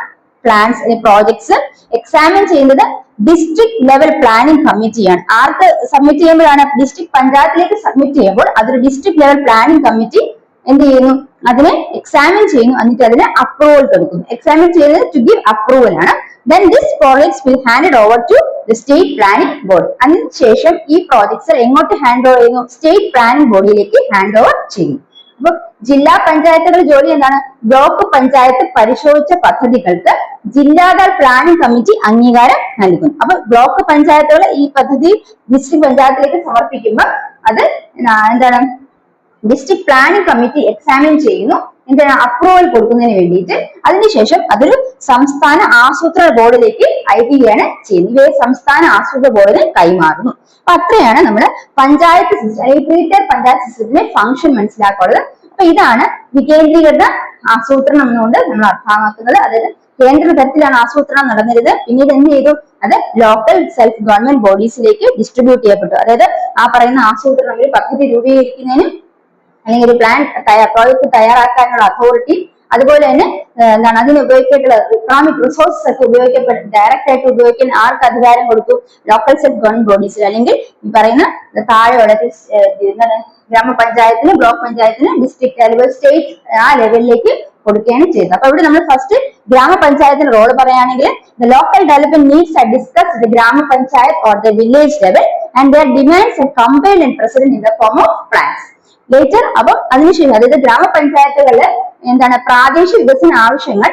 പ്ലാൻസ് പ്രോജക്ട്സ് എക്സാമിൻ ചെയ്യുന്നത് ഡിസ്ട്രിക്ട് ലെവൽ പ്ലാനിംഗ് കമ്മിറ്റിയാണ്. ആർക്ക് സബ്മിറ്റ് ചെയ്യുമ്പോഴാണ്? ഡിസ്ട്രിക്ട് പഞ്ചായത്തിലേക്ക് സബ്മിറ്റ് ചെയ്യുമ്പോൾ അതൊരു ഡിസ്ട്രിക്ട് ലെവൽ പ്ലാനിംഗ് കമ്മിറ്റി എന്ത് ചെയ്യുന്നു? അതിനെ എക്സാമിൻ ചെയ്യുന്നു, എന്നിട്ട് അതിന് അപ്രൂവൽ കൊടുക്കുന്നു. എക്സാമിൻ ചെയ്യുന്നത് ടു ഗിവ് അപ്രൂവൽ ആണ്. then this projects will handed over to the state planning board. അതിനുശേഷം ഈ പ്രോജക്ട്സ് എങ്ങോട്ട് ഹാൻഡ് ഓവർ ചെയ്യുന്നു? സ്റ്റേറ്റ് പ്ലാനിംഗ് ബോഡിയിലേക്ക് ഹാൻഡ് ഓവർ ചെയ്യും. അപ്പൊ ജില്ലാ പഞ്ചായത്തുകളുടെ ജോലി എന്താണ്? ബ്ലോക്ക് പഞ്ചായത്ത് പരിശോധിച്ച പദ്ധതികൾക്ക് ജില്ലാതല പ്ലാനിംഗ് കമ്മിറ്റി അംഗീകാരം നൽകുന്നു. അപ്പൊ ബ്ലോക്ക് പഞ്ചായത്തുകൾ ഈ പദ്ധതി ഡിസ്ട്രിക്ട് പഞ്ചായത്തിലേക്ക് സമർപ്പിക്കുമ്പോൾ അത് എന്താണ്? ഡിസ്ട്രിക്ട് പ്ലാനിംഗ് കമ്മിറ്റി എക്സാമിൻ ചെയ്യുന്നു, എന്താണ്? അപ്രൂവൽ കൊടുക്കുന്നതിന് വേണ്ടിയിട്ട്. അതിനുശേഷം അതൊരു സംസ്ഥാന ആസൂത്രണ ബോർഡിലേക്ക് അയക്കുകയാണ് ചെയ്യുന്നത്. ഇവയെ സംസ്ഥാന ആസൂത്രണ ബോർഡിന് കൈമാറുന്നു. അപ്പൊ അത്രയാണ് നമ്മുടെ പഞ്ചായത്ത് സിസ്റ്റം അല്ലെങ്കിൽ പ്രീ പഞ്ചായത്ത് സിസ്റ്റത്തിന്റെ ഫംഗ്ഷൻ മനസ്സിലാക്കുന്നത്. അപ്പൊ ഇതാണ് വികേന്ദ്രീകൃത ആസൂത്രണം എന്നുകൊണ്ട് നമ്മൾ അർത്ഥമാക്കുന്നത്. അതായത് കേന്ദ്ര തലത്തിലാണ് ആസൂത്രണം നടന്നിരുന്നത്, പിന്നീട് എന്ത് ചെയ്തു? അത് ലോക്കൽ സെൽഫ് ഗവൺമെന്റ് ബോഡീസിലേക്ക് ഡിസ്ട്രിബ്യൂട്ട് ചെയ്യപ്പെട്ടു. അതായത് ആ പറയുന്ന ആസൂത്രണം ഒരു പദ്ധതി രൂപീകരിക്കുന്നതിനും അല്ലെങ്കിൽ ഒരു പ്ലാൻ പ്രോജക്ട് തയ്യാറാക്കാനുള്ള അതോറിറ്റി, അതുപോലെ തന്നെ എന്താണ് അതിന് ഉപയോഗിക്കേണ്ട ഇക്കണോമിക് റിസോഴ്സസ് ഒക്കെ ഉപയോഗിക്കപ്പെടും ഡയറക്റ്റ് ആയിട്ട് ഉപയോഗിക്കാൻ ആർക്ക് അധികാരം കൊടുത്തു? ലോക്കൽ സെൽഫ് ഗവൺമെന്റ് ബോഡീസിൽ, അല്ലെങ്കിൽ ഈ പറയുന്ന താഴെയുള്ള ഗ്രാമപഞ്ചായത്തിന്, ബ്ലോക്ക് പഞ്ചായത്തിന്, ഡിസ്ട്രിക്ട് അല്ലെങ്കിൽ സ്റ്റേറ്റ് ആ ലെവലിലേക്ക് കൊടുക്കുകയാണ് ചെയ്തത്. അപ്പൊ ഇവിടെ നമ്മൾ ഫസ്റ്റ് ഗ്രാമപഞ്ചായത്തിന്റെ റോള് പറയുകയാണെങ്കിൽ the local development needs are discussed at the Grama Panchayat or the village level and their demands are compiled and presented in the form of plans. Later അപ്പം അതിനുശേഷം അതായത് ഗ്രാമപഞ്ചായത്തുകളില് എന്താണ് പ്രാദേശിക വികസന ആവശ്യങ്ങൾ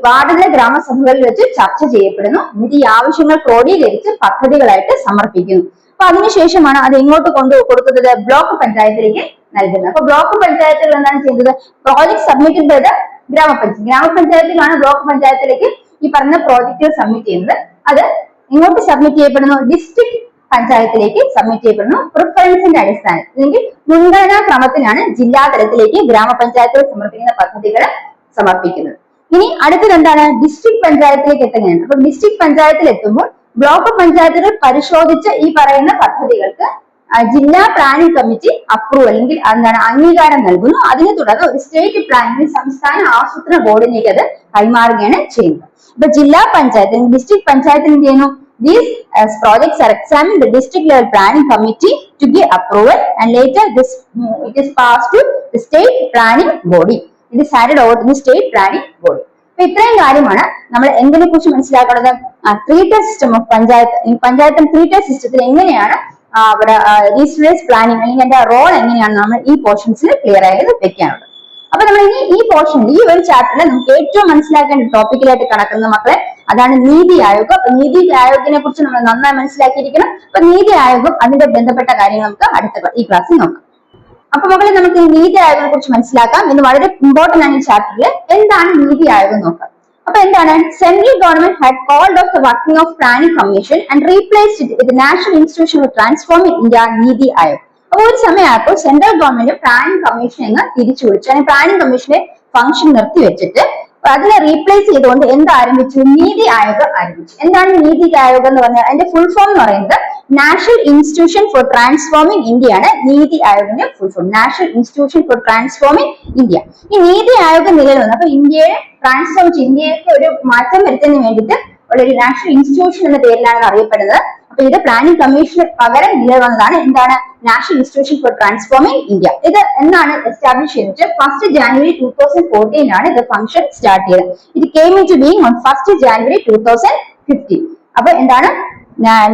വാർഡിലെ ഗ്രാമസഭകളിൽ വെച്ച് ചർച്ച ചെയ്യപ്പെടുന്നു. എന്നിട്ട് ഈ ആവശ്യങ്ങൾ ക്രോഡീകരിച്ച് പദ്ധതികളായിട്ട് സമർപ്പിക്കുന്നു. അപ്പൊ അതിനുശേഷമാണ് അത് എങ്ങോട്ട് കൊടുക്കുന്നത്? ബ്ലോക്ക് പഞ്ചായത്തിലേക്ക് നൽകുന്നത്. അപ്പൊ ബ്ലോക്ക് പഞ്ചായത്തുകൾ എന്താണ് ചെയ്യുന്നത്? പ്രോജക്ട് സബ്മിറ്റഡ് ബൈ ദ ഗ്രാമപഞ്ചായത്തിലാണ് ബ്ലോക്ക് പഞ്ചായത്തിലേക്ക് ഈ പറഞ്ഞ പ്രോജക്റ്റുകൾ സബ്മിറ്റ് ചെയ്യുന്നത്. അത് എങ്ങോട്ട് സബ്മിറ്റ് ചെയ്യപ്പെടുന്നു? ഡിസ്ട്രിക്ട് പഞ്ചായത്തിലേക്ക് സബ്മിറ്റ് ചെയ്യപ്പെടുന്നു. പ്രിഫറൻസിന്റെ അടിസ്ഥാനത്തിൽ അല്ലെങ്കിൽ മുൻഗണനാ ക്രമത്തിലാണ് ജില്ലാ തലത്തിലേക്ക് ഗ്രാമപഞ്ചായത്തുകൾ സമർപ്പിക്കുന്ന പദ്ധതികൾ സമർപ്പിക്കുന്നത്. ഇനി അടുത്തത് എന്താണ്? ഡിസ്ട്രിക്ട് പഞ്ചായത്തിലേക്ക് എത്തുകയാണ്. അപ്പൊ ഡിസ്ട്രിക്ട് പഞ്ചായത്തിൽ എത്തുമ്പോൾ ബ്ലോക്ക് പഞ്ചായത്തുകൾ പരിശോധിച്ച ഈ പറയുന്ന പദ്ധതികൾക്ക് ജില്ലാ പ്ലാനിംഗ് കമ്മിറ്റി അപ്രൂവൽ അല്ലെങ്കിൽ എന്താണ് അംഗീകാരം നൽകുന്നു. അതിനെ തുടർന്ന് ഒരു സ്റ്റേറ്റ് പ്ലാനിംഗ് സംസ്ഥാന ആസൂത്രണ ബോർഡിലേക്ക് അത് കൈമാറുകയാണ് ചെയ്യുന്നത്. അപ്പൊ ജില്ലാ പഞ്ചായത്ത് ഡിസ്ട്രിക്ട് പഞ്ചായത്തിൽ എന്ത് ചെയ്യുന്നു? These projects are examined the district level planning committee to give approval and later it is passed to the state planning body. It is handed over to the state planning body. അപ്പൊ ഇത്രയും കാര്യമാണ് നമ്മൾ എന്തിനെ കുറിച്ച് മനസ്സിലാക്കുന്നത്? Three tier system of panchayat. ഈ panchayat three tier സിസ്റ്റത്തിൽ എങ്ങനെയാണ് അവിടെ റീജിയണലൈസ് പ്ലാനിംഗ് അല്ലെങ്കിൽ അതിന്റെ റോൾ എങ്ങനെയാണ് നമ്മൾ ഈ പോർഷൻസിൽ ക്ലിയർ ആയത് വെക്കാനുള്ളത്. അപ്പൊ നമ്മൾ ഇനി ഈ പോർഷനിൽ ഈ ഒരു ചാപ്റ്ററിൽ നമുക്ക് ഏറ്റവും മനസ്സിലാക്കേണ്ട ടോപ്പിക്കിലായിട്ട് കടക്കുന്ന മക്കളെ അതാണ് നീതി ആയോഗ്. അപ്പൊ നീതി ആയോഗിനെ കുറിച്ച് നമ്മൾ നന്നായി മനസ്സിലാക്കിയിരിക്കണം. അപ്പൊ നീതി ആയോഗം അതിന്റെ ബന്ധപ്പെട്ട കാര്യങ്ങൾ നമുക്ക് അടുത്ത ഈ ക്ലാസ്സിൽ നോക്കാം. അപ്പൊ മക്കളെ നമുക്ക് ഈ നീതി ആയോഗിനെ കുറിച്ച് മനസ്സിലാക്കാം. ഇത് വളരെ ഇമ്പോർട്ടന്റ് ആണ് ഈ ചാപ്റ്ററിൽ. എന്താണ് നീതി ആയോഗ് നോക്കാം. അപ്പൊ എന്താണ്? Central government had called off the working of planning commission and replaced it with national institution for transforming India Niti Aayog. അപ്പൊ ഒരു സമയമായപ്പോൾ സെൻട്രൽ ഗവൺമെന്റ് പ്ലാനിംഗ് കമ്മീഷൻ എന്ന് തിരിച്ചു വിളിച്ചു. അല്ലെങ്കിൽ പ്ലാനിംഗ് കമ്മീഷന്റെ ഫംഗ്ഷൻ നിർത്തിവെച്ചിട്ട് അതിനെ റീപ്ലേസ് ചെയ്തുകൊണ്ട് എന്ത് ആരംഭിച്ചു? നീതി ആയോഗ് ആരംഭിച്ചു. എന്താണ് നീതി ആയോഗ് എന്ന് പറഞ്ഞാൽ? അതിന്റെ ഫുൾ ഫോം എന്ന് പറയുന്നത് national institution for transforming India ആണ്. നീതി ആയോഗിന്റെ full form national institution for transforming India. ഈ നീതി ആയോഗ് നിലവിൽ വന്നു. അപ്പൊ ഇന്ത്യയെ ട്രാൻസ്ഫോം ചെയ്ത് ഇന്ത്യക്ക് ഒരു മാറ്റം വരുത്തുന്നതിന് വേണ്ടിയിട്ട് ഉള്ള ഒരു നാഷണൽ ഇൻസ്റ്റിറ്റ്യൂഷൻ എന്ന പേരിലാണ് അറിയപ്പെടുന്നത്. അപ്പൊ ഇത് പ്ലാനിംഗ് കമ്മീഷന് പകരം നിലവിൽ വന്നതാണ്. എന്താണ്? National institution for transforming India. ഇത് എന്നാണ് എസ്റ്റാബ്ലിഷ് ചെയ്തിട്ട് 1st January 2014 ആണ് ഇത് ഫംഗ്ഷൻ സ്റ്റാർട്ട് ചെയ്തത്. ഇത് came into being on 1st January 2015. അപ്പൊ എന്താണ്?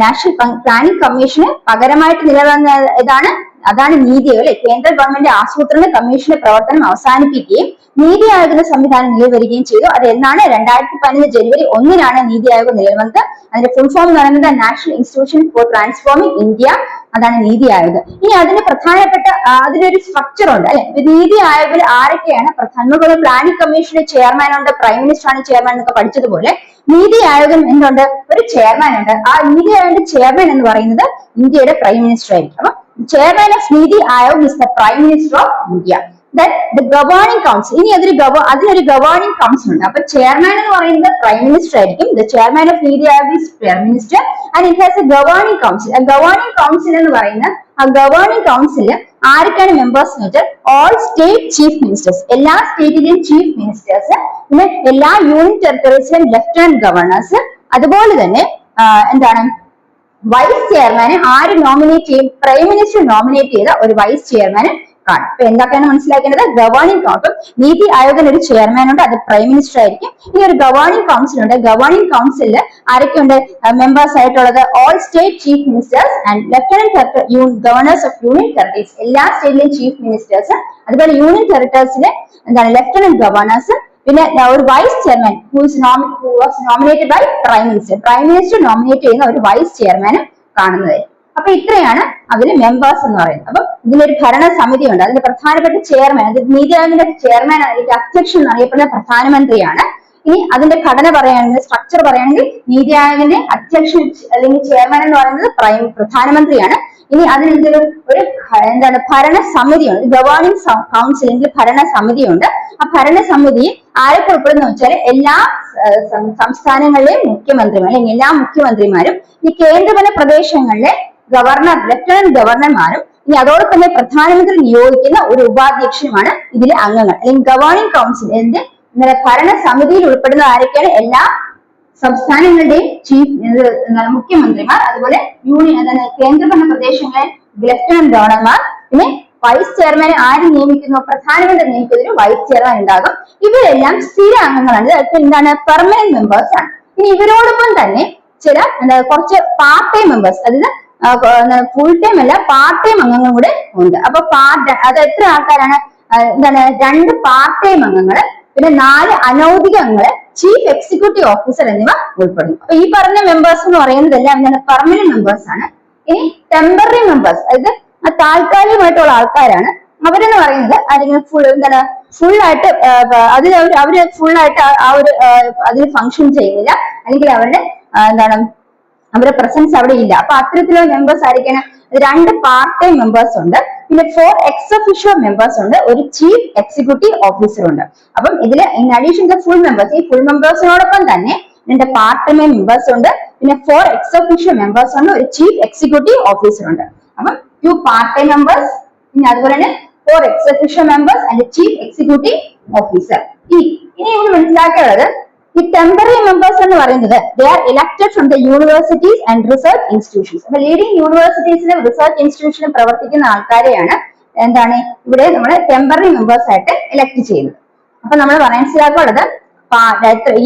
നാഷണൽ പ്ലാനിംഗ് കമ്മീഷന് പകരമായിട്ട് നിലവന്ന ഇതാണ് അതാണ് നീതി ആയോഗ്. കേന്ദ്ര ഗവൺമെന്റ് ആസൂത്രണ കമ്മീഷന്റെ പ്രവർത്തനം അവസാനിപ്പിക്കുകയും നീതി ആയോഗിന്റെ സംവിധാനം നിലവിൽ വരികയും ചെയ്തു. അത് എന്നാണ്? 2015 January 1 നീതി ആയോഗ് നിലവിൽ വന്നത്. അതിന്റെ ഫുൾ ഫോം എന്ന് പറയുന്നത് national institution for transforming India. അതാണ് നീതി ആയോഗ്. ഇനി അതിന് പ്രധാനപ്പെട്ട അതിനൊരു സ്ട്രക്ചർ ഉണ്ട് അല്ലെ. നീതി ആയോഗിൽ ആരൊക്കെയാണ് പ്രധാന? പ്ലാനിംഗ് കമ്മീഷന്റെ ചെയർമാൻ ഉണ്ട്, പ്രൈം മിനിസ്റ്റർ ആണ് ചെയർമാൻ എന്നൊക്കെ പഠിച്ചതുപോലെ നീതി ആയോഗിൽ എന്തുണ്ട്? ഒരു ചെയർമാൻ ഉണ്ട്. ആ നീതി ആയോഗിന്റെ ചെയർമാൻ എന്ന് പറയുന്നത് ഇന്ത്യയുടെ പ്രൈം മിനിസ്റ്റർ ആയിരിക്കും. അപ്പൊ chairman of Nidhi Aayog is the Prime Minister of India. Then the governing council. ഇനി അതിനൊരു governing council ഉണ്ട്. അപ്പൊ chairman എന്ന് പറയുന്നത് prime minister ആയിരിക്കും. The chairman of Nidhi Aayog is prime minister and it has a governing council. A governing council എന്ന് പറയുന്ന ആ governing council ആരൊക്കെയാണ് members എന്ന് വെച്ചാൽ all state chief ministers. എല്ലാ സ്റ്റേറ്റിലെയും chief ministers, പിന്നെ എല്ലാ യൂണിയൻ ടെറിട്ടറീസിലെയും lieutenant governors, അതുപോലെ തന്നെ എന്താണ് വൈസ് ചെയർമാനെ ആര് നോമിനേറ്റ് ചെയ്യും? പ്രൈം മിനിസ്റ്റർ നോമിനേറ്റ് ചെയ്ത ഒരു വൈസ് ചെയർമാന് കാണും. അപ്പൊ എന്തൊക്കെയാണ് മനസ്സിലാക്കേണ്ടത്? ഗവേണിംഗ് കൗൺസിൽ, നീതി ആയോഗിന് ഒരു ചെയർമാൻ ഉണ്ട്, അത് പ്രൈം മിനിസ്റ്റർ ആയിരിക്കും. ഇനി ഒരു ഗവേണിംഗ് കൗൺസിൽ ഉണ്ട്. ഗവേണിംഗ് കൗൺസിലിൽ ആരൊക്കെയുണ്ട് മെമ്പേഴ്സ് ആയിട്ടുള്ളത്? All state chief ministers and lieutenant governors of union territories, എല്ലാ സ്റ്റേറ്റിലെയും ചീഫ് മിനിസ്റ്റേഴ്സ്, അതുപോലെ യൂണിയൻ ടെറിട്ടറീസിലെ എന്താണ് ലഫ്റ്റനന്റ് ഗവർണേഴ്സ്, പിന്നെ ഒരു vice chairman who was nominated by prime minister. Prime minister nominate ചെയ്യുന്ന ഒരു വൈസ് ചെയർമാനും കാണുന്നത്. അപ്പൊ ഇത്രയാണ് അതിന് മെമ്പേഴ്സ് എന്ന് പറയുന്നത്. അപ്പൊ ഇതിലൊരു ഭരണസമിതി ഉണ്ട്, അതിന്റെ പ്രധാനപ്പെട്ട ചെയർമാൻ, അത് നീതി ആയോഗിന്റെ ചെയർമാൻ അല്ലെങ്കിൽ അധ്യക്ഷൻ എന്നറിയപ്പെടുന്ന പ്രധാനമന്ത്രിയാണ്. ഇനി അതിന്റെ ഘടന പറയുകയാണെങ്കിൽ, സ്ട്രക്ചർ പറയുകയാണെങ്കിൽ, നീതി ആയോഗിന്റെ അധ്യക്ഷൻ അല്ലെങ്കിൽ ചെയർമാൻ എന്ന് പറയുന്നത് പ്രധാനമന്ത്രിയാണ്. ഇനി അതിനെന്തൊരു എന്താണ് ഭരണസമിതിയുണ്ട്, ഗവേണിംഗ് കൗൺസിൽ എങ്കിൽ ഭരണസമിതിയുണ്ട്. ആ ഭരണസമിതി ആരൊക്കെ ഉൾപ്പെടുന്ന വെച്ചാൽ എല്ലാ സംസ്ഥാനങ്ങളിലെയും മുഖ്യമന്ത്രിമാർ അല്ലെങ്കിൽ എല്ലാ മുഖ്യമന്ത്രിമാരും, ഈ കേന്ദ്രഭരണ പ്രദേശങ്ങളിലെ ഗവർണർ, ലഫ്റ്റനന്റ് ഗവർണർമാരും, ഇനി അതോടൊപ്പം തന്നെ പ്രധാനമന്ത്രി നിയോഗിക്കുന്ന ഒരു ഉപാധ്യക്ഷനുമാണ് ഇതിലെ അംഗങ്ങൾ. അല്ലെങ്കിൽ ഗവേണിംഗ് കൗൺസിലിന്റെ ഭരണസമിതിയിൽ ഉൾപ്പെടുന്ന ആരൊക്കെയാണ്? എല്ലാ സംസ്ഥാനങ്ങളുടെയും മുഖ്യമന്ത്രിമാർ, അതുപോലെ കേന്ദ്രഭരണ പ്രദേശങ്ങളിലെ ലഫ്റ്റനന്റ് ഗവർണർമാർ, പിന്നെ വൈസ് ചെയർമാനെ ആര് നിയമിക്കുന്നു? പ്രധാനമന്ത്രി നിയമിക്കുന്ന ഒരു വൈസ് ചെയർമാൻ ഉണ്ടാകും. ഇവരെല്ലാം സ്ഥിര അംഗങ്ങളാണ്, എന്താണ് പെർമനന്റ് മെമ്പേഴ്സ് ആണ്. ഇനി ഇവരോടൊപ്പം തന്നെ ചില കുറച്ച് പാർട്ട് ടൈം മെമ്പേഴ്സ്, അതായത് ഫുൾ ടൈം അല്ല പാർട്ട് ടൈം അംഗങ്ങളും കൂടെ ഉണ്ട്. അപ്പൊ അത് എത്ര ആൾക്കാരാണ്? 2 പാർട്ട് ടൈം അംഗങ്ങള്, പിന്നെ 4 അനൗദ്യോഗിക അംഗങ്ങള്, ചീഫ് എക്സിക്യൂട്ടീവ് ഓഫീസർ എന്നിവ ഉൾപ്പെടുന്നു. അപ്പൊ ഈ പറഞ്ഞ മെമ്പേഴ്സ് എന്ന് പറയുന്നതെല്ലാം പെർമനന്റ് മെമ്പേഴ്സ് ആണ്. ഇനി ടെമ്പററി മെമ്പേഴ്സ്, അതായത് താൽക്കാലികമായിട്ടുള്ള ആൾക്കാരാണ്. അവരെന്ന് പറയുന്നത് ആരെങ്കിലും ഫുൾ ആയിട്ട് അവര് ഫുൾ ആയിട്ട് അതിൽ ഫങ്ഷൻ ചെയ്യുന്നില്ല, അല്ലെങ്കിൽ അവരുടെ അവരുടെ പ്രസൻസ് അവിടെ ഇല്ല. അപ്പൊ അത്തരത്തിലുള്ള മെമ്പേഴ്സ് ആയിരിക്കണം. 2 പാർട്ട് ടൈം മെമ്പേഴ്സ് ഉണ്ട്, പിന്നെ 4 എക്സ് ഒഫീഷ്യോ മെമ്പേഴ്സ് ഉണ്ട്, ഒരു ചീഫ് എക്സിക്യൂട്ടീവ് ഓഫീസർ ഉണ്ട്. അപ്പം ഇതില് in addition the full members, ഈ ഫുൾ മെമ്പേഴ്സിനോടൊപ്പം തന്നെ 2 പാർട്ട് ടൈം മെമ്പേഴ്സ് ഉണ്ട്, പിന്നെ 4 എക്സ് ഒഫീഷ്യോ മെമ്പേഴ്സ് ഉണ്ട്, ഒരു ചീഫ് എക്സിക്യൂട്ടീവ് ഓഫീസർ ഉണ്ട്. അപ്പം 2 പാർട്ട് ടൈം മെമ്പേഴ്സ്, പിന്നെ അതുപോലെ തന്നെ 4 ex officio members and chief executive officer. ഇനി നമ്മൾ മനസ്സിലാക്കേണ്ടത്, ഈ ടെമ്പററി മെമ്പേഴ്സ് എന്ന് പറയുന്നത് they are elected from the universities and research institutions. അപ്പൊ ലീഡിംഗ് യൂണിവേഴ്സിറ്റീസിലും റിസർച്ച് ഇൻസ്റ്റിറ്റ്യൂഷനിലും പ്രവർത്തിക്കുന്ന ആൾക്കാരെയാണ് ഇവിടെ നമ്മൾ ടെമ്പററി മെമ്പേഴ്സ് ആയിട്ട് ഇലക്ട് ചെയ്യുന്നത്. അപ്പൊ നമ്മൾ മനസ്സിലാക്കാനുള്ളത്,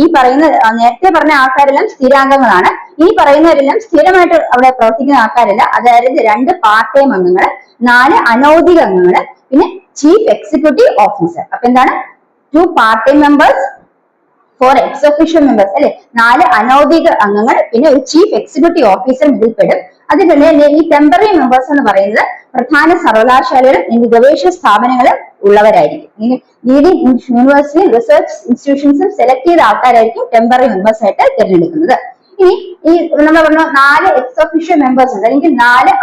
ഈ പറയുന്ന നേരത്തെ പറഞ്ഞ ആൾക്കാരെല്ലാം സ്ഥിരാംഗങ്ങളാണ്. ഈ പറയുന്നവരെല്ലാം സ്ഥിരമായിട്ട് അവിടെ പ്രവർത്തിക്കുന്ന ആൾക്കാരല്ല. അതായത് 2 പാർട്ട് ടൈം അംഗങ്ങള്, 4 അനൗദ്യോഗിക അംഗങ്ങള്, പിന്നെ ചീഫ് എക്സിക്യൂട്ടീവ് ഓഫീസർ. അപ്പൊ എന്താണ്? 2 part time members, 4 X official members അല്ലെ, 4 അനൗദ്യോഗിക അംഗങ്ങൾ, പിന്നെ ഒരു ചീഫ് എക്സിക്യൂട്ടീവ് ഓഫീസർ ഇതിൽപ്പെടും. അതുപോലെ തന്നെ ഈ ടെമ്പററി മെമ്പേഴ്സ് എന്ന് പറയുന്നത് പ്രധാന സർവകലാശാലകളും ഗവേഷണ സ്ഥാപനങ്ങളും ഉള്ളവരായിരിക്കും. ലീഡിംഗ് യൂണിവേഴ്സിറ്റി റിസർച്ച് ഇൻസ്റ്റിറ്റ്യൂഷൻസും സെലക്ട് ചെയ്ത ആൾക്കാരായിരിക്കും ടെമ്പററി മെമ്പേഴ്സ് ആയിട്ട് തിരഞ്ഞെടുക്കുന്നത്. ഇനി ഈ നമ്മൾ പറഞ്ഞു 4 എക്സ് ഒഫീഷ്യൽ മെമ്പേഴ്സ് ഉണ്ട്, അല്ലെങ്കിൽ 4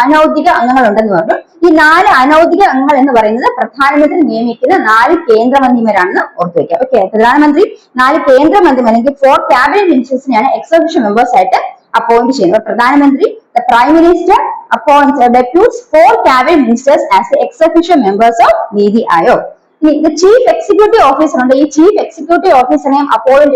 അനൗദ്യോഗിക അംഗങ്ങൾ ഉണ്ടെന്ന് പറഞ്ഞു. ഈ 4 അനൗദ്യോഗിക അംഗങ്ങൾ എന്ന് പറയുന്നത് പ്രധാനമന്ത്രി നിയമിക്കുന്ന 4 കേന്ദ്രമന്ത്രിമാരാണെന്ന് ഓർത്തു വയ്ക്കുക. ഓക്കെ, പ്രധാനമന്ത്രി 4 കേന്ദ്രമന്ത്രിമാർ അല്ലെങ്കിൽ 4 ക്യാബിനറ്റ് മിനിസ്റ്റേഴ്സിനെയാണ് എക്സ് ഒഫീഷ്യൽ മെമ്പേഴ്സ് ആയിട്ട് അപ്പോയിന്റ് ചെയ്യുന്നത്. പ്രധാനമന്ത്രി, the prime minister appoints or deputes 4 cabinet ministers as the ex officio members of Niti Aayog. The chief executive officer ഉണ്ട്. ഈ ചീഫ് എക്സിക്യൂട്ടീവ് ഓഫീസറെ appointed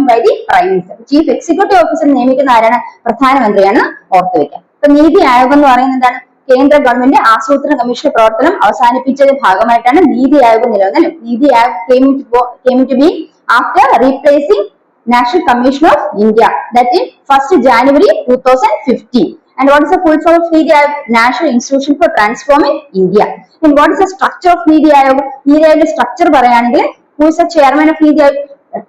by the prime minister. Chief executive officer നിയമിക്കുന്ന ആരാണ്? പ്രധാനമന്ത്രിയാണ് ഓർത്തു വെക്കുക. അപ്പൊ നീതി ആയോഗ് എന്ന് പറയുന്നത് എന്താണ്? കേന്ദ്ര ഗവൺമെന്റ് ആസൂത്രണ കമ്മീഷൻ പ്രവർത്തനം അവസാനിപ്പിച്ചതിന്റെ ഭാഗമായിട്ടാണ് നീതി ആയോഗ് നിലവിൽ. NITI Aayog came to be after replacing National Commission of India, that is 1st January 2015. And what is the full form of Niti Aayog? National Institution for Transforming India. And what is the structure of Niti Aayog? Niti Aayog structure പറയാണെങ്കിൽ, who is the chairman of Niti Aayog?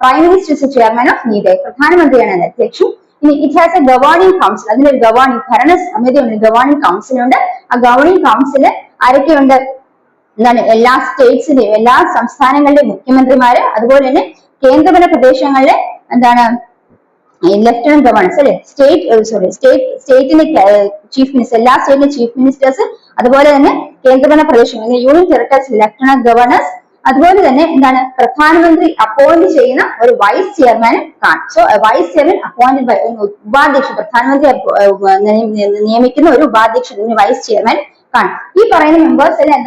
Prime Minister is the chairman of Niti Aayog. പ്രധാനമന്ത്രിയാണ് അധ്യക്ഷൻ. ഇനി it has a governing council. അതിനൊരു ഭരണ സമിതി ഉണ്ട്, governing council ഉണ്ട്. ആ ഗവേണിംഗ് കൗൺസിൽ ആരൊക്കെയുണ്ട്? എല്ലാ സ്റ്റേറ്റ്സിന്റെയും, എല്ലാ സംസ്ഥാനങ്ങളുടെയും മുഖ്യമന്ത്രിമാര്, അതുപോലെ തന്നെ കേന്ദ്രഭരണ പ്രദേശങ്ങളിലെ ലഫ്റ്റനന്റ് ഗവർണേഴ്സ് അല്ലെ, സ്റ്റേറ്റിന്റെ ചീഫ് മിനിസ്റ്റർ, എല്ലാ സ്റ്റേറ്റിലെ ചീഫ് മിനിസ്റ്റേഴ്സ്, അതുപോലെ തന്നെ കേന്ദ്രഭരണ പ്രദേശങ്ങളിൽ യൂണിയൻ ടെറിട്ടറീസ് ലഫ്റ്റനന്റ് ഗവർണേഴ്സ്, അതുപോലെ തന്നെ പ്രധാനമന്ത്രി അപ്പോയിന്റ് ചെയ്യുന്ന ഒരു വൈസ് ചെയർമാനും കാണും. So vice chairman appointed by ഉപാധ്യക്ഷൻ, പ്രധാനമന്ത്രി നിയമിക്കുന്ന ഒരു ഉപാധ്യക്ഷൻ, വൈസ് ചെയർമാൻ കാണും. ഈ പറയുന്ന മെമ്പേഴ്സ് എല്ലാം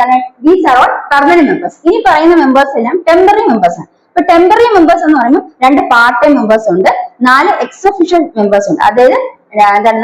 these are all permanent members. ഇനി പറയുന്ന മെമ്പേഴ്സ് എല്ലാം ടെമ്പററി മെമ്പേഴ്സ് ആണ്. ഇപ്പൊ ടെമ്പററി മെമ്പേഴ്സ് എന്ന് പറയുമ്പോൾ 2 പാർട്ട് ടൈം മെമ്പേഴ്സ് ഉണ്ട്, 4 എക്സ് ഒഫീഷ്യൽ മെമ്പേഴ്സ് ഉണ്ട്, അതായത്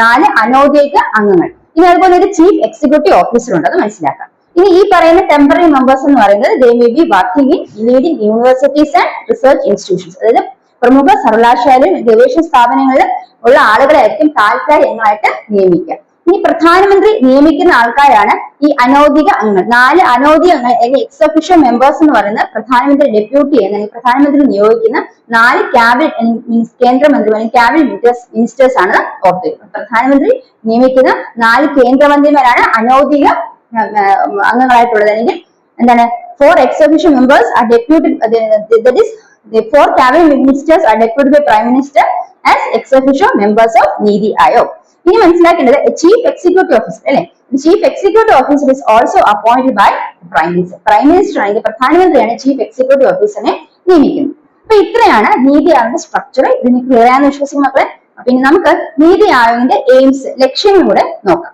4 അനൗദ്യോഗിക അംഗങ്ങൾ. ഇനി അതുപോലെ ഒരു ചീഫ് എക്സിക്യൂട്ടീവ് ഓഫീസർ ഉണ്ട്, അത് മനസ്സിലാക്കാം. ഇനി ഈ പറയുന്ന ടെമ്പററി മെമ്പേഴ്സ് എന്ന് പറയുന്നത് they may be working in leading universities and research institutions. അതായത് പ്രമുഖ സർവകലാശാലയും ഗവേഷണ സ്ഥാപനങ്ങളിൽ ഉള്ള ആളുകളായിരിക്കും താൽക്കാലികമായിട്ട് നിയമിക്കുക. ഇനി പ്രധാനമന്ത്രി നിയമിക്കുന്ന ആൾക്കാരാണ് ഈ അനൗദ്യോഗിക അംഗങ്ങൾ. 4 അനൗദ്യോഗിക അംഗങ്ങൾ അല്ലെങ്കിൽ എക്സ് ഒഫീഷ്യൽ മെമ്പേഴ്സ് എന്ന് പറയുന്ന പ്രധാനമന്ത്രി ഡെപ്യൂട്ടി ചെയ്യുന്ന അല്ലെങ്കിൽ പ്രധാനമന്ത്രി നിയോഗിക്കുന്ന 4 ക്യാബിനറ്റ് കേന്ദ്രമന്ത്രി അല്ലെങ്കിൽ ക്യാബിനറ്റ് മിനിസ്റ്റേഴ്സ് ആണ് ഓർത്തിരിക്കുന്നത്. പ്രധാനമന്ത്രി നിയമിക്കുന്ന 4 കേന്ദ്രമന്ത്രിമാരാണ് അനൗദ്യോഗിക അംഗങ്ങളായിട്ടുള്ളത്. അല്ലെങ്കിൽ എന്താണ് 4 ex officio members are deputed, that is the 4 cabinet ministers are deputed by prime minister as ex officio members of Niti Aayog. ഇനി മനസ്സിലാക്കേണ്ടത് ചീഫ് എക്സിക്യൂട്ടീവ് ഓഫീസർ അല്ലെ. Chief executive officer is also appointed by prime minister. Prime minister ആണെങ്കിൽ പ്രധാനമന്ത്രിയാണ് chief executive ഓഫീസറിനെ നിയമിക്കുന്നത്. അപ്പൊ ഇത്രയാണ് നീതി ആയോഗിന്റെ structure. ഇതിന് ക്ലിയർ ആണെന്ന് വിശ്വസിക്കും മക്കളെ. പിന്നെ നമുക്ക് നീതി ആയോഗിന്റെ എയിംസ് ലക്ഷ്യങ്ങളിലൂടെ നോക്കാം.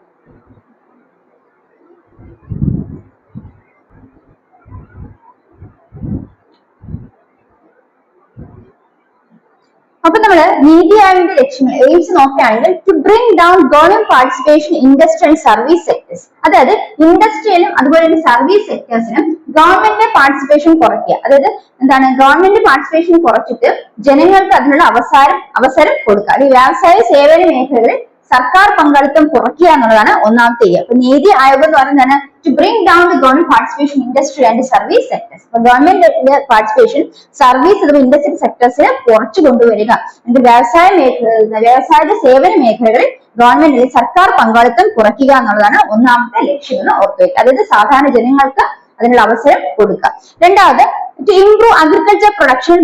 അപ്പൊ നമ്മള് നീതി ആയോഗിന്റെ ലക്ഷ്യങ്ങൾ എയിംസ് നോക്കുകയാണെങ്കിൽ to bring down government participation industry and service sectors. അതായത് ഇൻഡസ്ട്രിയിലും അതുപോലെ തന്നെ സർവീസ് സെക്ടേഴ്സിനും ഗവൺമെന്റിന്റെ പാർട്ടിസിപ്പേഷൻ കുറയ്ക്കുക. അതായത് എന്താണ് ഗവൺമെന്റ് പാർട്ടിസിപ്പേഷൻ കുറച്ചിട്ട് ജനങ്ങൾക്ക് അതിനുള്ള അവസരം കൊടുക്കുക. അല്ലെങ്കിൽ വ്യവസായ സേവന മേഖലകളിൽ സർക്കാർ പങ്കാളിത്തം കുറയ്ക്കുക എന്നുള്ളതാണ് ഒന്നാമത്തെ. അപ്പൊ നീതി ആയോഗ് എന്ന് പറയുന്നതാണ് to bring down the government participation industry and service sectors. അപ്പൊ ഗവൺമെന്റ് പാർട്ടിസിപ്പേഷൻ സർവീസ് അഥവാ ഇൻഡസ്ട്രി സെക്ടേഴ്സിനെ കുറച്ചു കൊണ്ടുവരിക. എന്നിട്ട് വ്യവസായ സേവന മേഖലകളിൽ ഗവൺമെന്റ് സർക്കാർ പങ്കാളിത്തം കുറയ്ക്കുക എന്നുള്ളതാണ് ഒന്നാമത്തെ ലക്ഷ്യം എന്ന് ഓർത്തുവയ്ക്കുക. അതായത് സാധാരണ ജനങ്ങൾക്ക് അതിനുള്ള അവസരം കൊടുക്കുക. രണ്ടാമത് to improve agriculture production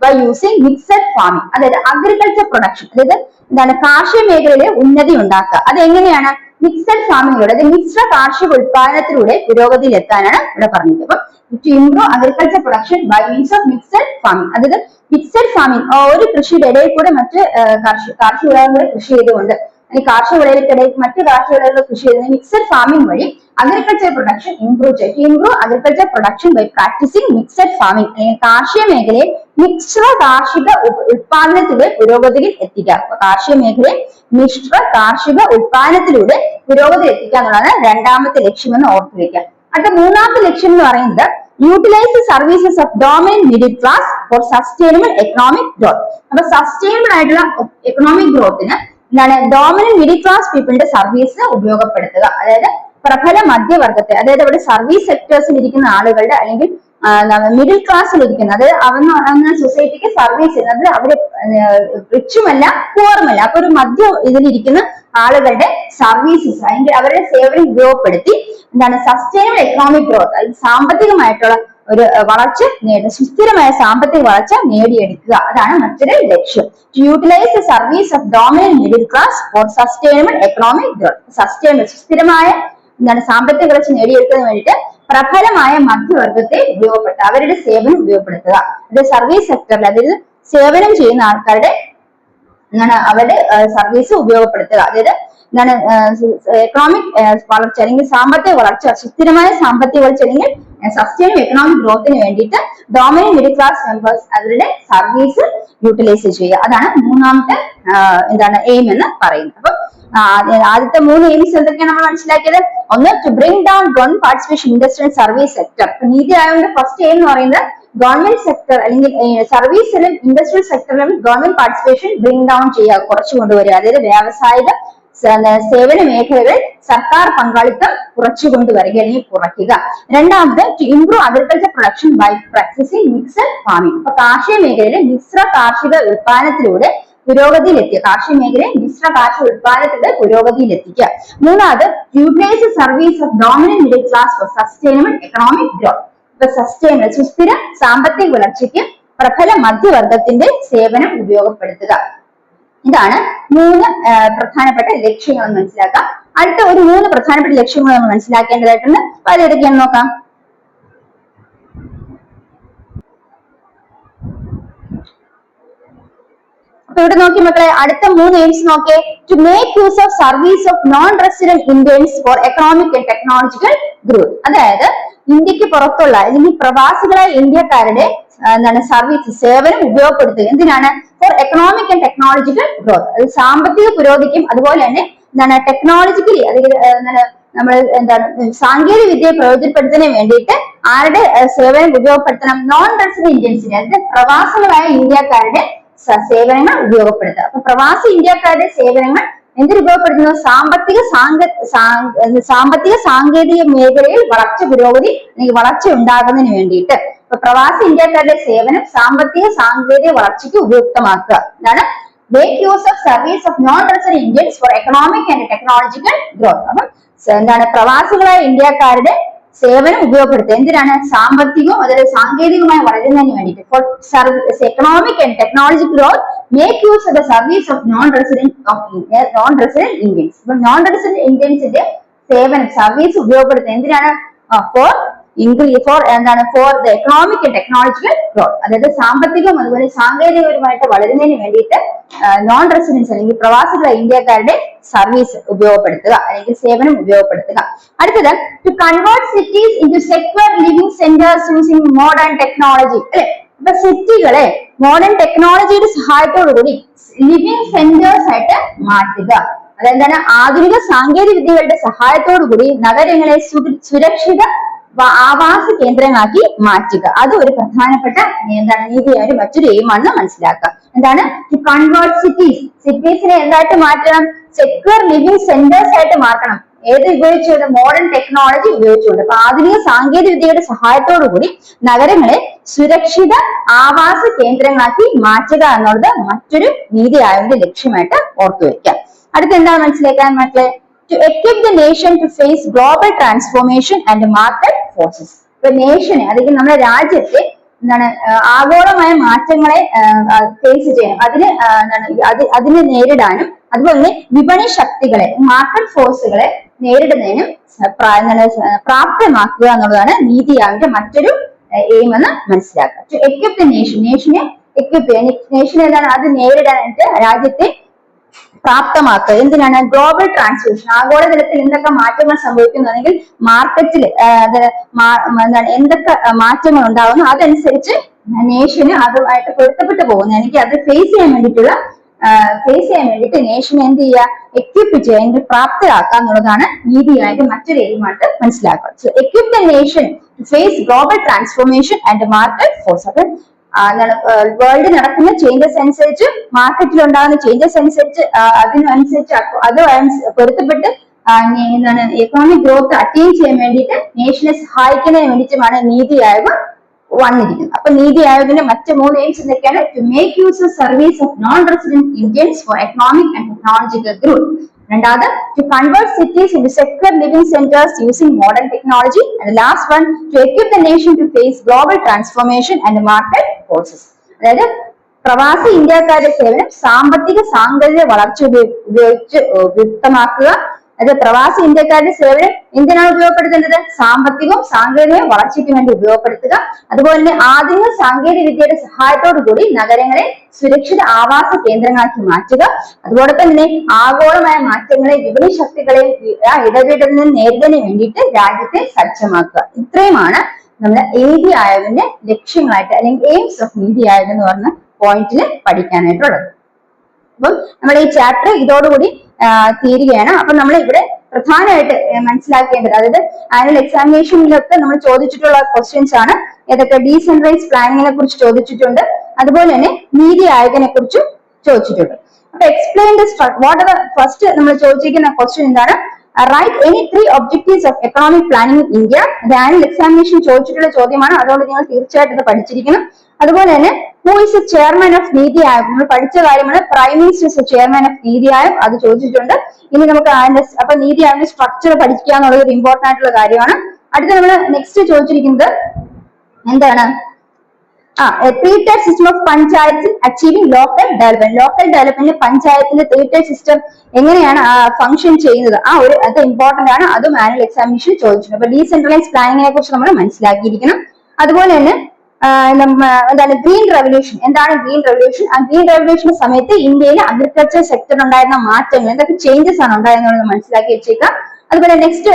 by using mixed farming. അതായത് അഗ്രികൾച്ചർ പ്രൊഡക്ഷൻ അതായത് എന്താണ് കാർഷിക മേഖലയിലെ ഉന്നതി ഉണ്ടാക്കുക. അത് എങ്ങനെയാണ്? മിക്സഡ് ഫാമിങ്ങിലൂടെ, അതായത് മിശ്ര കാർഷിക ഉത്പാദനത്തിലൂടെ പുരോഗതിയിലെത്താനാണ് ഇവിടെ പറഞ്ഞത്. അപ്പൊ to improve agriculture production by means of mixed farming. അതായത് മിക്സഡ് ഫാമിംഗ് ഒരു കൃഷിയുടെ ഇടയിൽ കൂടെ മറ്റ് കാർഷിക വിളകൾ കൃഷി ചെയ്തുകൊണ്ട് അല്ലെങ്കിൽ കാർഷിക വിളകൾക്കിടയിൽ മറ്റു കാർഷിക വിളകൾ കൃഷി ചെയ്യുന്ന മിക്സഡ് ഫാമിംഗ് വഴി അഗ്രികൾച്ചർ പ്രൊഡക്ഷൻ ഇംപ്രൂവ് ചെയ്യും. Improve agriculture production by practising mixed farming. അല്ലെങ്കിൽ കാർഷിക മേഖലയെ മിശ്ര കാർഷിക ഉത്പാദനത്തിലൂടെ പുരോഗതിയിൽ എത്തിക്കുക. കാർഷിക മേഖലയെ മിശ്ര കാർഷിക ഉത്പാദനത്തിലൂടെ പുരോഗതി എത്തിക്കുക എന്നുള്ളതാണ് രണ്ടാമത്തെ ലക്ഷ്യമെന്ന് ഓർത്തുവെക്കുക. അടുത്ത മൂന്നാമത്തെ ലക്ഷ്യം എന്ന് പറയുന്നത് utilise services of dominant middle class for sustainable economic growth. അപ്പൊ സസ്റ്റൈനബിൾ ആയിട്ടുള്ള എക്കണോമിക് ഗ്രോത്തിന് എന്താണ് ഡോമിനന്റ് മിഡിൽ ക്ലാസ് പീപ്പിളിന്റെ സർവീസ് ഉപയോഗപ്പെടുത്തുക. അതായത് പ്രബല മധ്യവർഗത്തെ, അതായത് അവിടെ സർവീസ് സെക്ടേഴ്സിൽ ഇരിക്കുന്ന ആളുകളുടെ അല്ലെങ്കിൽ മിഡിൽ ക്ലാസ്സിൽ ഇരിക്കുന്ന, അതായത് അവന്ന് സൊസൈറ്റിക്ക് സർവീസ് ചെയ്യുന്നത് അവര് റിച്ചുമല്ല പുവറുമല്ല, അപ്പൊ ഒരു മധ്യ ഇതിലിരിക്കുന്ന ആളുകളുടെ സർവീസസ് അല്ലെങ്കിൽ അവരുടെ സേവനം ഉപയോഗപ്പെടുത്തി എന്താണ് സസ്റ്റൈനബിൾ എക്കണോമിക് ഗ്രോത്ത്, അതായത് സാമ്പത്തികമായിട്ടുള്ള ഒരു വളർച്ച നേടുക, സുസ്ഥിരമായ സാമ്പത്തിക വളർച്ച നേടിയെടുക്കുക. അതാണ് മറ്റൊരു ലക്ഷ്യം. To utilise the service of dominant middle class for sustainable economic growth. Sustainable സുസ്ഥിരമായ എന്താണ് സാമ്പത്തിക വളർച്ച നേടിയെടുക്കുന്നതിന് വേണ്ടിയിട്ട് പ്രബലമായ മധ്യവർഗത്തെ ഉപയോഗപ്പെടുത്തുക, അവരുടെ സേവനം ഉപയോഗപ്പെടുത്തുക. അതായത് സർവീസ് സെക്ടറിൽ, അതായത് സേവനം ചെയ്യുന്ന ആൾക്കാരുടെ എന്താണ് അവരുടെ സർവീസ് ഉപയോഗപ്പെടുത്തുക. അതായത് എന്താണ് എക്കണോമിക് വളർച്ച അല്ലെങ്കിൽ സാമ്പത്തിക വളർച്ച, സുസ്ഥിരമായ സാമ്പത്തിക വളർച്ച അല്ലെങ്കിൽ സസ്റ്റൈനബിൾ എക്കണോമിക് ഗ്രോത്തിന് വേണ്ടിയിട്ട് ഡോമിനന്റ് മിഡിൽ ക്ലാസ് മെമ്പേഴ്സ് അവരുടെ സർവീസ് യൂട്ടിലൈസ് ചെയ്യുക. അതാണ് മൂന്നാമത്തെ എന്താണ് എയിം എന്ന് പറയുന്നത്. അപ്പൊ ആദ്യത്തെ 3 എയിംസ് എന്തൊക്കെയാണ് നമ്മൾ മനസ്സിലാക്കിയത്? ഒന്ന് to bring down government participation industry and service sector. NITI ആയോഗിന്റെ ഫസ്റ്റ് എയിം എന്ന് പറയുന്നത് ഗവൺമെന്റ് സെക്ടർ അല്ലെങ്കിൽ സർവീസിലും ഇൻഡസ്ട്രിയൽ സെക്ടറിലും ഗവൺമെന്റ് പാർട്ടിസിപ്പേഷൻ ബ്രിങ് ഡൗൺ ചെയ്യുക, കുറച്ചു കൊണ്ടുവരിക. അതായത് വ്യാവസായിക സേവന മേഖലകളിൽ സർക്കാർ പങ്കാളിത്തം കുറച്ചുകൊണ്ടുവരിക അല്ലെങ്കിൽ കുറയ്ക്കുക. രണ്ടാമത് to improve agriculture production by practising mixed farming. അപ്പൊ കാർഷിക മേഖലയിലെ മിശ്ര കാർഷിക ഉത്പാദനത്തിലൂടെ പുരോഗതിയിലെത്തിക്കുക, കാർഷിക മേഖലയെ മിശ്ര കാർഷിക ഉത്പാദനത്തിലൂടെ പുരോഗതിയിലെത്തിക്കുക. മൂന്നാമത് utilise service of dominant middle class for sustainable economic growth. ഇപ്പൊ സസ്റ്റൈനബിൾ സുസ്ഥിര സാമ്പത്തിക വളർച്ചയ്ക്ക് പ്രബല മധ്യവർഗത്തിന്റെ സേവനം ഉപയോഗപ്പെടുത്തുക. ഇതാണ് 3 പ്രധാനപ്പെട്ട ലക്ഷ്യങ്ങൾ എന്ന് മനസ്സിലാക്കാം. അടുത്ത ഒരു 3 പ്രധാനപ്പെട്ട ലക്ഷ്യങ്ങൾ നമ്മൾ മനസ്സിലാക്കേണ്ടതായിട്ടുണ്ട്. അപ്പൊ അത് ഏതൊക്കെയാണെന്ന് നോക്കാം. അപ്പൊ ഇവിടെ നോക്കി മക്കളെ, അടുത്ത 3 എയിംസ് നോക്കിയേ. To make use of service of non resident Indians for economic and technological growth. അതായത് ഇന്ത്യക്ക് പുറത്തുള്ള അല്ലെങ്കിൽ പ്രവാസികളായ ഇന്ത്യക്കാരുടെ എന്താണ് സർവീസ് സേവനം ഉപയോഗപ്പെടുത്തുക. എന്തിനാണ്? Four economic and technological growth. അത് സാമ്പത്തിക പുരോഗതിക്കും അതുപോലെ തന്നെ എന്താണ് ടെക്നോളജിക്കലി അതായത് എന്താണ് നമ്മൾ എന്താണ് സാങ്കേതിക വിദ്യയെ പ്രയോജനപ്പെടുത്തുന്നതിന് വേണ്ടിയിട്ട് ആരുടെ സേവനം ഉപയോഗപ്പെടുത്തണം? നോൺ റെസിഡന്റ് ഇന്ത്യൻസിന്റെ, അതായത് പ്രവാസികളായ ഇന്ത്യക്കാരുടെ സേവനങ്ങൾ ഉപയോഗപ്പെടുത്തുക. അപ്പൊ പ്രവാസി ഇന്ത്യക്കാരുടെ സേവനങ്ങൾ എന്തിനു ഉപയോഗപ്പെടുത്തുന്നു? സാമ്പത്തിക സാങ്കേതിക മേഖലയിൽ വളർച്ച പുരോഗതി അല്ലെങ്കിൽ വളർച്ച ഉണ്ടാകുന്നതിന് വേണ്ടിയിട്ട്. അപ്പൊ പ്രവാസി ഇന്ത്യക്കാരുടെ സേവനം സാമ്പത്തിക സാങ്കേതിക വളർച്ചയ്ക്ക് ഉപയുക്തമാക്കുക. എന്താണ്? make use of service of non-resident Indians for economic and technological growth. അപ്പം എന്താണ്? പ്രവാസികളായ ഇന്ത്യക്കാരുടെ സേവനം ഉപയോഗപ്പെടുത്തുക. എന്തിനാണ്? സാമ്പത്തികവും അതായത് സാങ്കേതികമായി വളരുന്നതിന് വേണ്ടിയിട്ട്. Four economic and technology growth make use of the service of non resident Indians. അപ്പൊ നോൺ റെസിഡന്റ് ഇന്ത്യൻസിന്റെ സേവനം സർവീസ് ഉപയോഗപ്പെടുത്തുക. എന്തിനാണ്? ഫോർ എന്താണ്? For the economic and technological growth, അതായത് സാമ്പത്തികവും അതുപോലെ സാങ്കേതികപരമായിട്ട് വളരുന്നതിന് വേണ്ടിയിട്ട് നോൺ റെസിഡൻസ് അല്ലെങ്കിൽ പ്രവാസികളായ ഇന്ത്യക്കാരുടെ സർവീസ് ഉപയോഗപ്പെടുത്തുക അല്ലെങ്കിൽ സേവനം ഉപയോഗപ്പെടുത്തുക. അടുത്തത് to convert cities into secure living centres using modern technology. അല്ലെ, ഇപ്പൊ സിറ്റികളെ മോഡേൺ ടെക്നോളജിയുടെ സഹായത്തോടു കൂടി ലിവിംഗ് സെന്റേഴ്സ് ആയിട്ട് മാറ്റുക. അതെന്താണ്? ആധുനിക സാങ്കേതിക വിദ്യകളുടെ സഹായത്തോടു കൂടി നഗരങ്ങളെ സുരക്ഷിത ആവാസ കേന്ദ്രങ്ങളാക്കി മാറ്റുക. അത് ഒരു പ്രധാനപ്പെട്ട എന്താണ് നീതിയായ മറ്റൊരു എയിമാണെന്ന് മനസ്സിലാക്കുക. എന്താണ്? ടു കൺവേർട്ട് സിറ്റീസിനെ എന്തായിട്ട് മാറ്റണം? സെക്യൂർ ലിവിംഗ് സെന്റേഴ്സ് ആയിട്ട് മാറ്റണം. ഏത് ഉപയോഗിച്ചുകൊണ്ട്? മോഡേൺ ടെക്നോളജി ഉപയോഗിച്ചുകൊണ്ട്. അപ്പൊ ആധുനിക സാങ്കേതിക വിദ്യയുടെ സഹായത്തോടു കൂടി നഗരങ്ങളെ സുരക്ഷിത ആവാസ കേന്ദ്രങ്ങളാക്കി മാറ്റുക എന്നുള്ളത് മറ്റൊരു നീതി ആയോഗിന്റെ ലക്ഷ്യമായിട്ട് ഓർത്തുവെക്കാം. അടുത്ത എന്താണ് മനസ്സിലാക്കാൻ മക്കളെ? to equip the nation to face global transformation and market forces. ഇപ്പൊ നേഷനെ അല്ലെങ്കിൽ നമ്മുടെ രാജ്യത്തെ എന്താണ് ആഗോളമായ മാറ്റങ്ങളെ ഫേസ് ചെയ്യണം, അതിനെ നേരിടാനും അതുപോലെ തന്നെ വിപണി ശക്തികളെ മാർക്കറ്റ് ഫോഴ്സുകളെ നേരിടുന്നതിനും പ്രാപ്തമാക്കുക എന്നുള്ളതാണ് നീതി ആയോഗിന്റെ മറ്റൊരു എയിം എന്ന് മനസ്സിലാക്കുക. ടു എക്വിപ്പ് ദ നേഷനെ എക്വിപ്പ് ചെയ്യുക. നേഷൻ എന്താണ്? അത് നേരിടാനായിട്ട് രാജ്യത്തെ പ്രാപ്തമാക്കുക. എന്തിനാണ്? ഗ്ലോബൽ ട്രാൻസ്ഫോർമേഷൻ, ആഗോളതലത്തിൽ എന്തൊക്കെ മാറ്റങ്ങൾ സംഭവിക്കുന്നുണ്ടെങ്കിൽ മാർക്കറ്റിൽ എന്താണ് എന്തൊക്കെ മാറ്റങ്ങൾ ഉണ്ടാകുന്നു അതനുസരിച്ച് നേഷന് അതുമായിട്ട് പൊരുത്തപ്പെട്ടു പോകുന്നു. എനിക്ക് അത് ഫേസ് ചെയ്യാൻ വേണ്ടിയിട്ട് നേഷനെ എന്ത് ചെയ്യുക? എക്വിപ്പ് ചെയ്യുക, അതിന്റെ പ്രാപ്തരാക്കുക എന്നുള്ളതാണ് നീതിയായിട്ട് മറ്റൊരു എയിമായിട്ട് മനസ്സിലാക്കുക. So equip the nation to face global transformation and market force. അപ്പൊ വേൾഡ് നടക്കുന്ന ചേഞ്ചസ് അനുസരിച്ച്, മാർക്കറ്റിൽ ഉണ്ടാകുന്ന ചേഞ്ചസ് അനുസരിച്ച് അതിനനുസരിച്ച് അത് പൊരുത്തപ്പെട്ട് എന്താണ് എക്കണോമിക് ഗ്രോത്ത് അറ്റൈൻ ചെയ്യാൻ വേണ്ടിയിട്ട് നേഷനെ സഹായിക്കുന്നതിന് വേണ്ടിയിട്ടുമാണ് നീതി ആയോഗ് വന്നിരിക്കുന്നത്. അപ്പൊ നീതി ആയോഗിന്റെ മറ്റ് 3 എയിംസ് എന്തൊക്കെയാണ്? To make use of service of non resident Indians for economic and technological growth. രണ്ടാമത് to convert cities into secure living centres using modern technology. And last one to equip the nation to face global transformation and market forces. അതായത് പ്രവാസി ഇന്ത്യക്കാരുടെ സേവനം സാമ്പത്തിക സാങ്കേതിക വളർച്ച ഉപയോഗിച്ച് ഉപയുക്തമാക്കുക. അത് പ്രവാസി ഇന്ത്യക്കാരുടെ സേവനം എന്തിനാണ് ഉപയോഗപ്പെടുത്തേണ്ടത്? സാമ്പത്തികവും സാങ്കേതികവും വളർച്ചയ്ക്ക് വേണ്ടി ഉപയോഗപ്പെടുത്തുക. അതുപോലെ തന്നെ ആധുനിക സാങ്കേതിക വിദ്യയുടെ സഹായത്തോടു കൂടി നഗരങ്ങളെ സുരക്ഷിത ആവാസ കേന്ദ്രങ്ങളാക്കി മാറ്റുക. അതോടൊപ്പം തന്നെ ആഗോളമായ മാറ്റങ്ങളെ വിപണി ശക്തികളെയും ഇടപെടലിൽ നിന്ന് നേരിടുന്നതിന് വേണ്ടിയിട്ട് രാജ്യത്തെ സജ്ജമാക്കുക. ഇത്രയുമാണ് നമ്മുടെ നീതി ആയോഗിന്റെ ലക്ഷ്യങ്ങളായിട്ട് അല്ലെങ്കിൽ എയിംസ് ഓഫ് നീതി ആയോഗ് എന്ന് പറഞ്ഞ പോയിന്റിൽ പഠിക്കാനായിട്ടുള്ളത്. അപ്പം നമ്മൾ ഈ ചാപ്റ്റർ ഇതോടുകൂടി തീരുകയാണ്. അപ്പൊ നമ്മൾ ഇവിടെ പ്രധാനമായിട്ട് മനസ്സിലാക്കേണ്ടത്, അതായത് ആനുവൽ എക്സാമിനേഷനിലൊക്കെ നമ്മൾ ചോദിച്ചിട്ടുള്ള ക്വസ്റ്റ്യൻസ് ആണ്. ഏതൊക്കെ? ഡീസെൻട്രലൈസ് പ്ലാനിങ്ങിനെ കുറിച്ച് ചോദിച്ചിട്ടുണ്ട്, അതുപോലെ തന്നെ നീതി ആയോഗിനെ കുറിച്ചും ചോദിച്ചിട്ടുണ്ട്. അപ്പൊ explain the what are first നമ്മൾ ചോദിച്ചിരിക്കുന്ന ക്വസ്റ്റ്യൻ എന്താണ്? Right any 3 objectives of economic planning in India. അത് ആനുവൽ എക്സാമിനേഷൻ ചോദിച്ചിട്ടുള്ള ചോദ്യമാണ്, അതുകൊണ്ട് നിങ്ങൾ തീർച്ചയായിട്ടും ഇത് പഠിച്ചിരിക്കണം. അതുപോലെ തന്നെ who is a chairman of Niti Aayog, നമ്മൾ പഠിച്ച കാര്യമാണ്. Prime minister is a chairman of Niti Aayog, അത് ചോദിച്ചിട്ടുണ്ട്. ഇനി നമുക്ക് അപ്പൊ നീതി ആയോഗിന്റെ സ്ട്രക്ചർ പഠിക്കുക എന്നുള്ളത് ഒരു ഇമ്പോർട്ടന്റ് ആയിട്ടുള്ള കാര്യമാണ്. അടുത്ത നമ്മൾ നെക്സ്റ്റ് ചോദിച്ചിരിക്കുന്നത് എന്താണ്? Three-tyre system of panchayat achieving local development. Local development പഞ്ചായത്തിന്റെ ത്രീ-ടയർ സിസ്റ്റം എങ്ങനെയാണ് ഫംഗ്ഷൻ ചെയ്യുന്നത്? അത് ഇമ്പോർട്ടന്റ് ആണ്, അതും ആനുവൽ എക്സാമിനേഷൻ ചോദിച്ചിട്ടുണ്ട്. അപ്പൊ ഡീസെൻട്രലൈസ് പ്ലാനിങ്ങിനെ കുറിച്ച് നമ്മൾ മനസ്സിലാക്കിയിരിക്കണം. അതുപോലെ തന്നെ എന്താണ് ഗ്രീൻ റെവല്യൂഷൻ? എന്താണ് ഗ്രീൻ റെവല്യൂഷൻ? ആ ഗ്രീൻ റെവല്യൂഷന്റെ സമയത്ത് ഇന്ത്യയിലെ അഗ്രികൾച്ചർ സെക്ടറിൽ ഉണ്ടായിരുന്ന മാറ്റങ്ങൾ, എന്തൊക്കെ ചേഞ്ചസ് ആണ് ഉണ്ടായിരുന്നത് മനസ്സിലാക്കി വെച്ചേക്കാം. അതുപോലെ നെക്സ്റ്റ്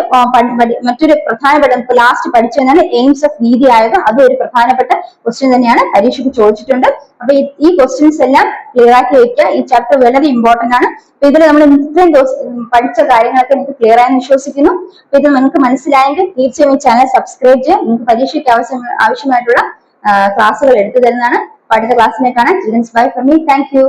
മറ്റൊരു പ്രധാനപ്പെട്ട നമുക്ക് ലാസ്റ്റ് പഠിച്ചതാണ് എയിംസ് ഓഫ് നീതി ആയോഗ്. അതും ഒരു പ്രധാനപ്പെട്ട ക്വസ്റ്റ്യൻ തന്നെയാണ്, പരീക്ഷയ്ക്ക് ചോദിച്ചിട്ടുണ്ട്. അപ്പൊ ഈ ക്വസ്റ്റ്യൻസ് എല്ലാം ക്ലിയർ ആക്കി വെക്കുക. ഈ ചാപ്റ്റർ വളരെ ഇമ്പോർട്ടന്റ് ആണ്. അപ്പൊ ഇതിൽ നമ്മൾ ഇത്രയും ദിവസം പഠിച്ച കാര്യങ്ങളൊക്കെ നിങ്ങൾക്ക് ക്ലിയർ ആയെന്ന് വിശ്വസിക്കുന്നു. അപ്പൊ ഇത് നിങ്ങൾക്ക് മനസ്സിലായെങ്കിൽ തീർച്ചയായും ഈ ചാനൽ സബ്സ്ക്രൈബ് ചെയ്യുക. നിങ്ങൾക്ക് പരീക്ഷയ്ക്ക് ആവശ്യമായിട്ടുള്ള ക്ലാസ്സുകൾ എടുത്തു തരുന്നതാണ്. അടുത്ത ക്ലാസ്സിനെ കാണാൻ. Children's bye from me. Thank you.